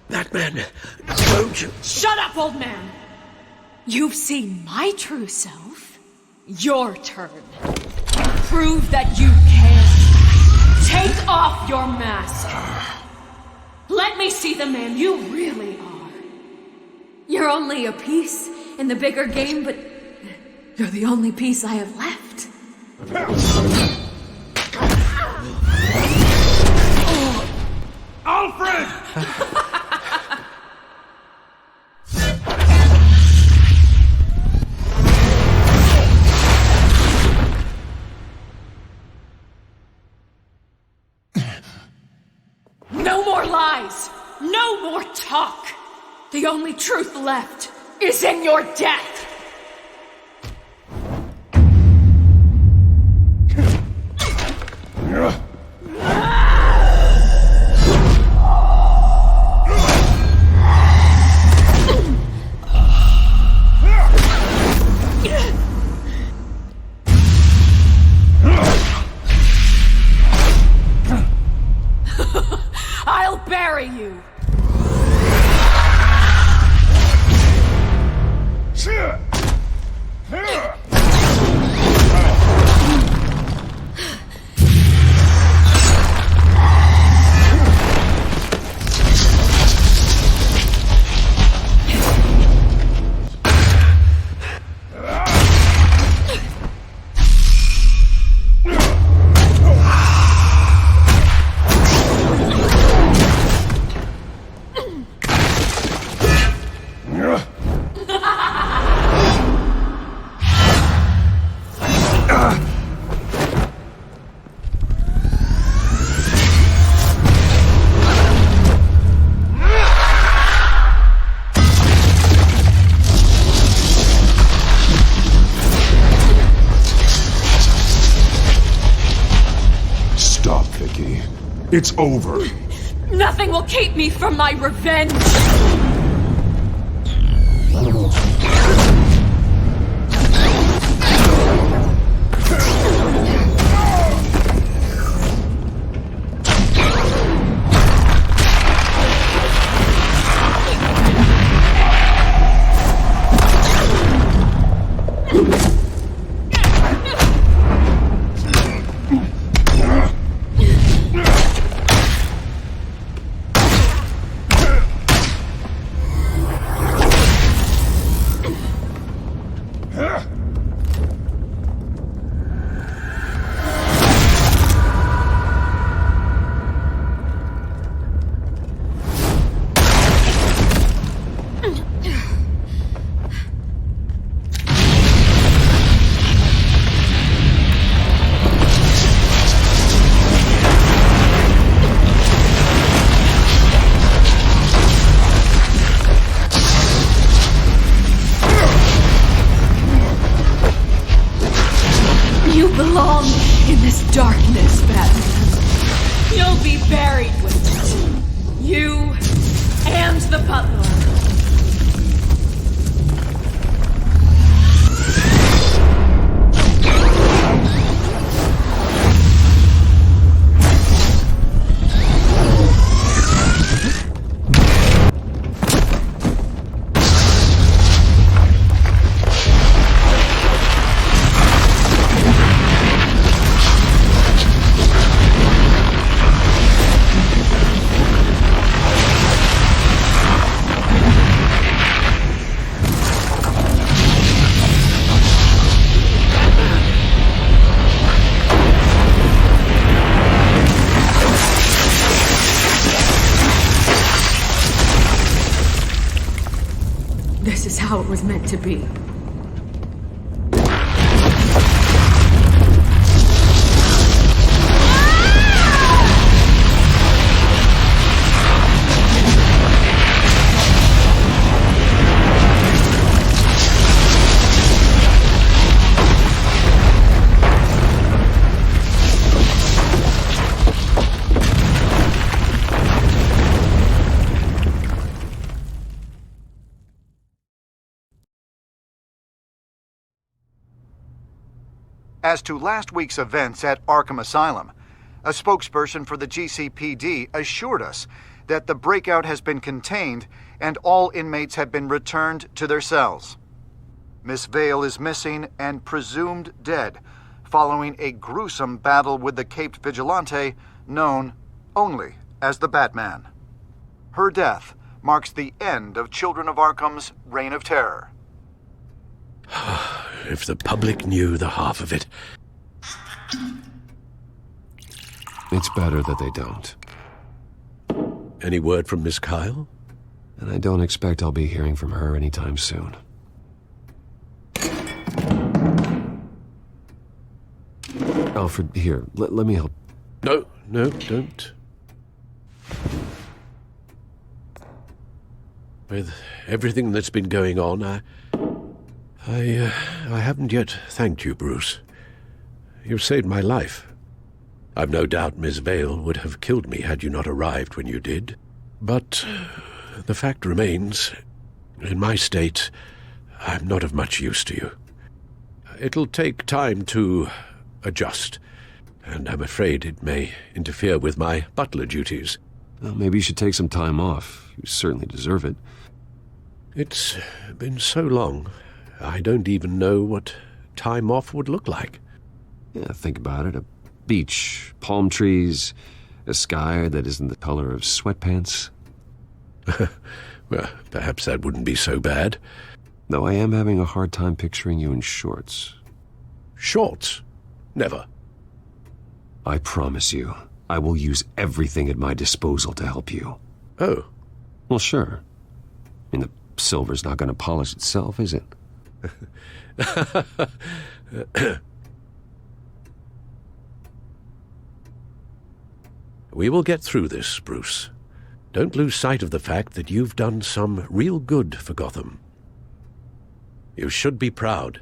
Batman, don't you... Shut up, old man! You've seen my true self. Your turn. Prove that you care. Take off your mask. Let me see the man you really are. You're only a piece in the bigger game, but you're the only piece I have left. Alfred! No more lies! No more talk! The only truth left is in your death. I'll bury you. It's over. Nothing will keep me from my revenge. Belong in this darkness, Batman. You'll be buried with it. You and the butler. This is how it was meant to be. As to last week's events at Arkham Asylum, a spokesperson for the GCPD assured us that the breakout has been contained and all inmates have been returned to their cells. Miss Vale is missing and presumed dead following a gruesome battle with the caped vigilante known only as the Batman. Her death marks the end of Children of Arkham's reign of terror. If the public knew the half of it. It's better that they don't. Any word from Miss Kyle? And I don't expect I'll be hearing from her anytime soon. Alfred, here, let me help. No, don't. With everything that's been going on, I haven't yet thanked you, Bruce. You've saved my life. I've no doubt Miss Vale would have killed me had you not arrived when you did. But the fact remains, in my state, I'm not of much use to you. It'll take time to adjust, and I'm afraid it may interfere with my butler duties. Well, maybe you should take some time off. You certainly deserve it. It's been so long, I don't even know what time off would look like. Yeah, think about it. A beach, palm trees, a sky that isn't the color of sweatpants. Well, perhaps that wouldn't be so bad. Though I am having a hard time picturing you in shorts. Shorts? Never. I promise you, I will use everything at my disposal to help you. Oh. Well, sure. I mean, the silver's not going to polish itself, is it? We will get through this, Bruce. Don't lose sight of the fact that you've done some real good for Gotham. You should be proud.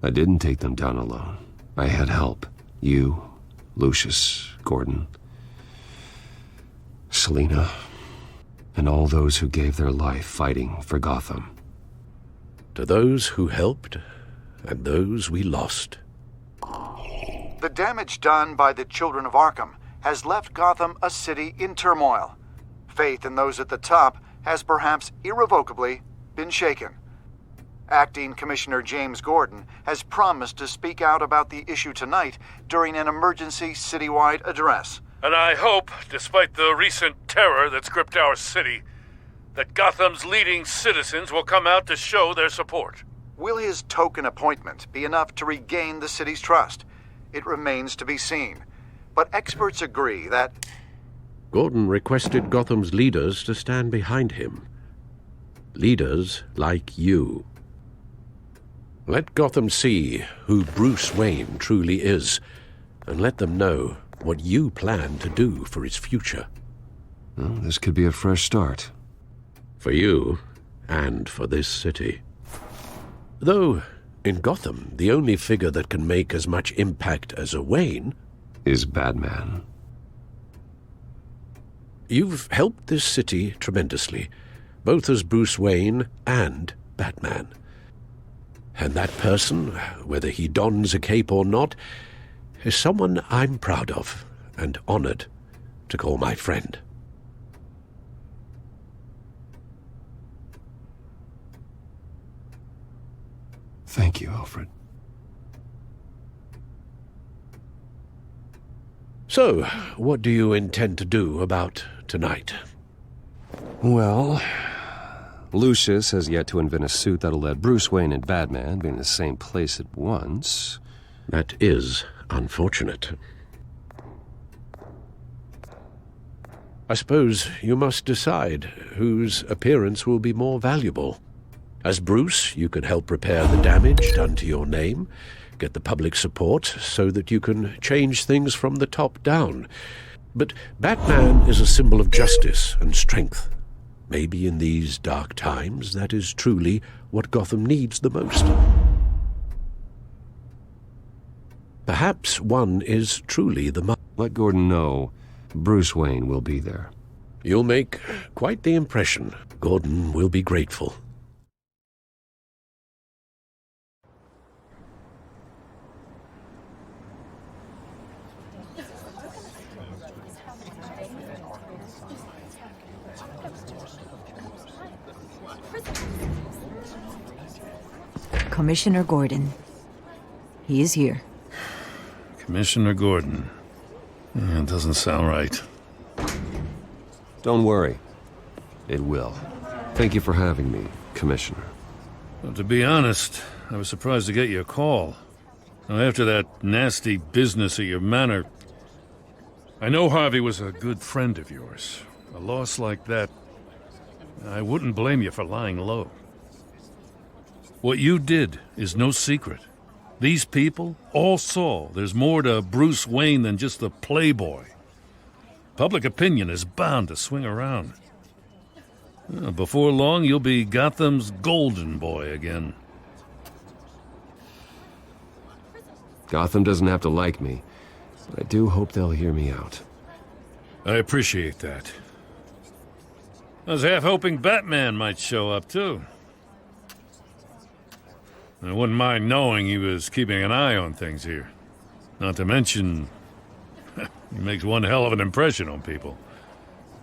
I didn't take them down alone. I had help. You, Lucius, Gordon, Selina, and all those who gave their life fighting for Gotham. To those who helped, and those we lost. The damage done by the children of Arkham has left Gotham a city in turmoil. Faith in those at the top has perhaps irrevocably been shaken. Acting Commissioner James Gordon has promised to speak out about the issue tonight during an emergency citywide address. And I hope, despite the recent terror that's gripped our city, that Gotham's leading citizens will come out to show their support. Will his token appointment be enough to regain the city's trust? It remains to be seen. But experts agree that Gordon requested Gotham's leaders to stand behind him. Leaders like you. Let Gotham see who Bruce Wayne truly is, and let them know what you plan to do for its future. Well, this could be a fresh start. For you, and for this city. Though, in Gotham, the only figure that can make as much impact as a Wayne is Batman. You've helped this city tremendously, both as Bruce Wayne and Batman. And that person, whether he dons a cape or not, is someone I'm proud of and honored to call my friend. Thank you, Alfred. So, what do you intend to do about tonight? Well, Lucius has yet to invent a suit that'll let Bruce Wayne and Batman be in the same place at once. That is unfortunate. I suppose you must decide whose appearance will be more valuable. As Bruce, you can help repair the damage done to your name, get the public support so that you can change things from the top down. But Batman is a symbol of justice and strength. Maybe in these dark times, that is truly what Gotham needs the most. Perhaps one is truly the Let Gordon know Bruce Wayne will be there. You'll make quite the impression. Gordon will be grateful. Commissioner Gordon. He is here. Commissioner Gordon. It doesn't sound right. Don't worry. It will. Thank you for having me, Commissioner. Well, to be honest, I was surprised to get your call. Now, after that nasty business at your manor, I know Harvey was a good friend of yours. A loss like that, I wouldn't blame you for lying low. What you did is no secret. These people all saw there's more to Bruce Wayne than just the playboy. Public opinion is bound to swing around. Before long, you'll be Gotham's golden boy again. Gotham doesn't have to like me, but I do hope they'll hear me out. I appreciate that. I was half hoping Batman might show up, too. I wouldn't mind knowing he was keeping an eye on things here. Not to mention, he makes one hell of an impression on people.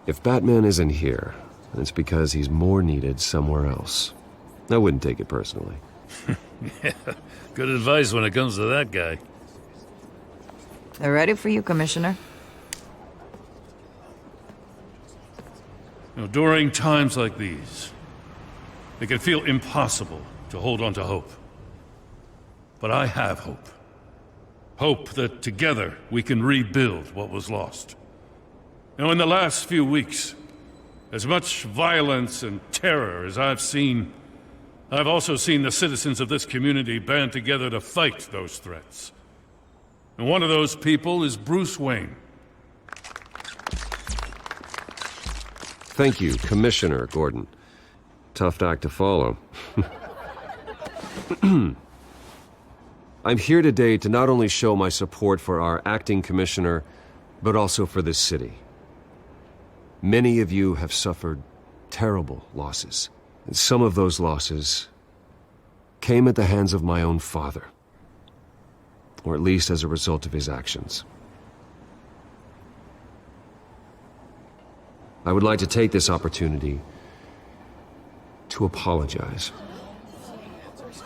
If Batman isn't here, it's because he's more needed somewhere else. I wouldn't take it personally. Yeah, good advice when it comes to that guy. They're ready for you, Commissioner. During times like these, it can feel impossible to hold on to hope. But I have hope. Hope that together we can rebuild what was lost. Now, in the last few weeks, as much violence and terror as I've seen, I've also seen the citizens of this community band together to fight those threats. And one of those people is Bruce Wayne. Thank you, Commissioner Gordon. Tough act to follow. I'm here today to not only show my support for our acting commissioner, but also for this city. Many of you have suffered terrible losses. And some of those losses came at the hands of my own father. Or at least as a result of his actions. I would like to take this opportunity to apologize.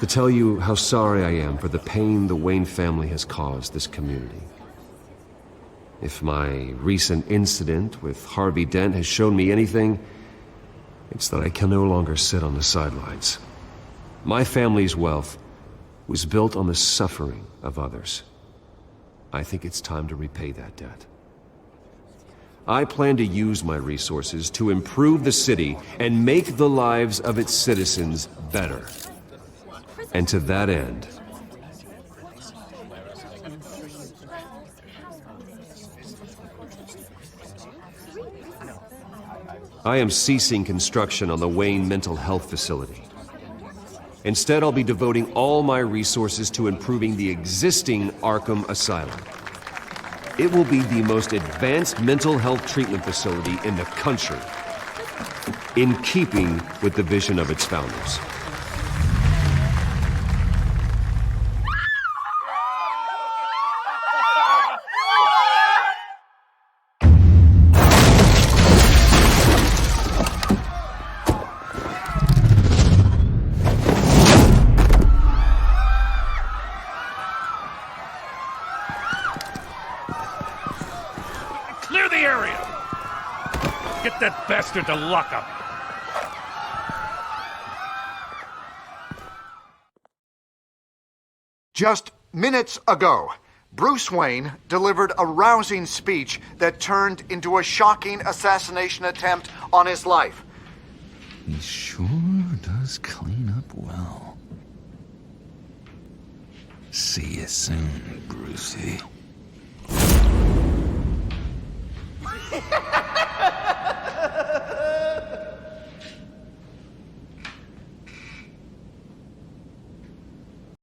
To tell you how sorry I am for the pain the Wayne family has caused this community. If my recent incident with Harvey Dent has shown me anything, it's that I can no longer sit on the sidelines. My family's wealth was built on the suffering of others. I think it's time to repay that debt. I plan to use my resources to improve the city and make the lives of its citizens better. And to that end, I am ceasing construction on the Wayne Mental Health Facility. Instead, I'll be devoting all my resources to improving the existing Arkham Asylum. It will be the most advanced mental health treatment facility in the country, in keeping with the vision of its founders. That bastard to lock up. Just minutes ago, Bruce Wayne delivered a rousing speech that turned into a shocking assassination attempt on his life. He sure does clean up well. See you soon, Brucey.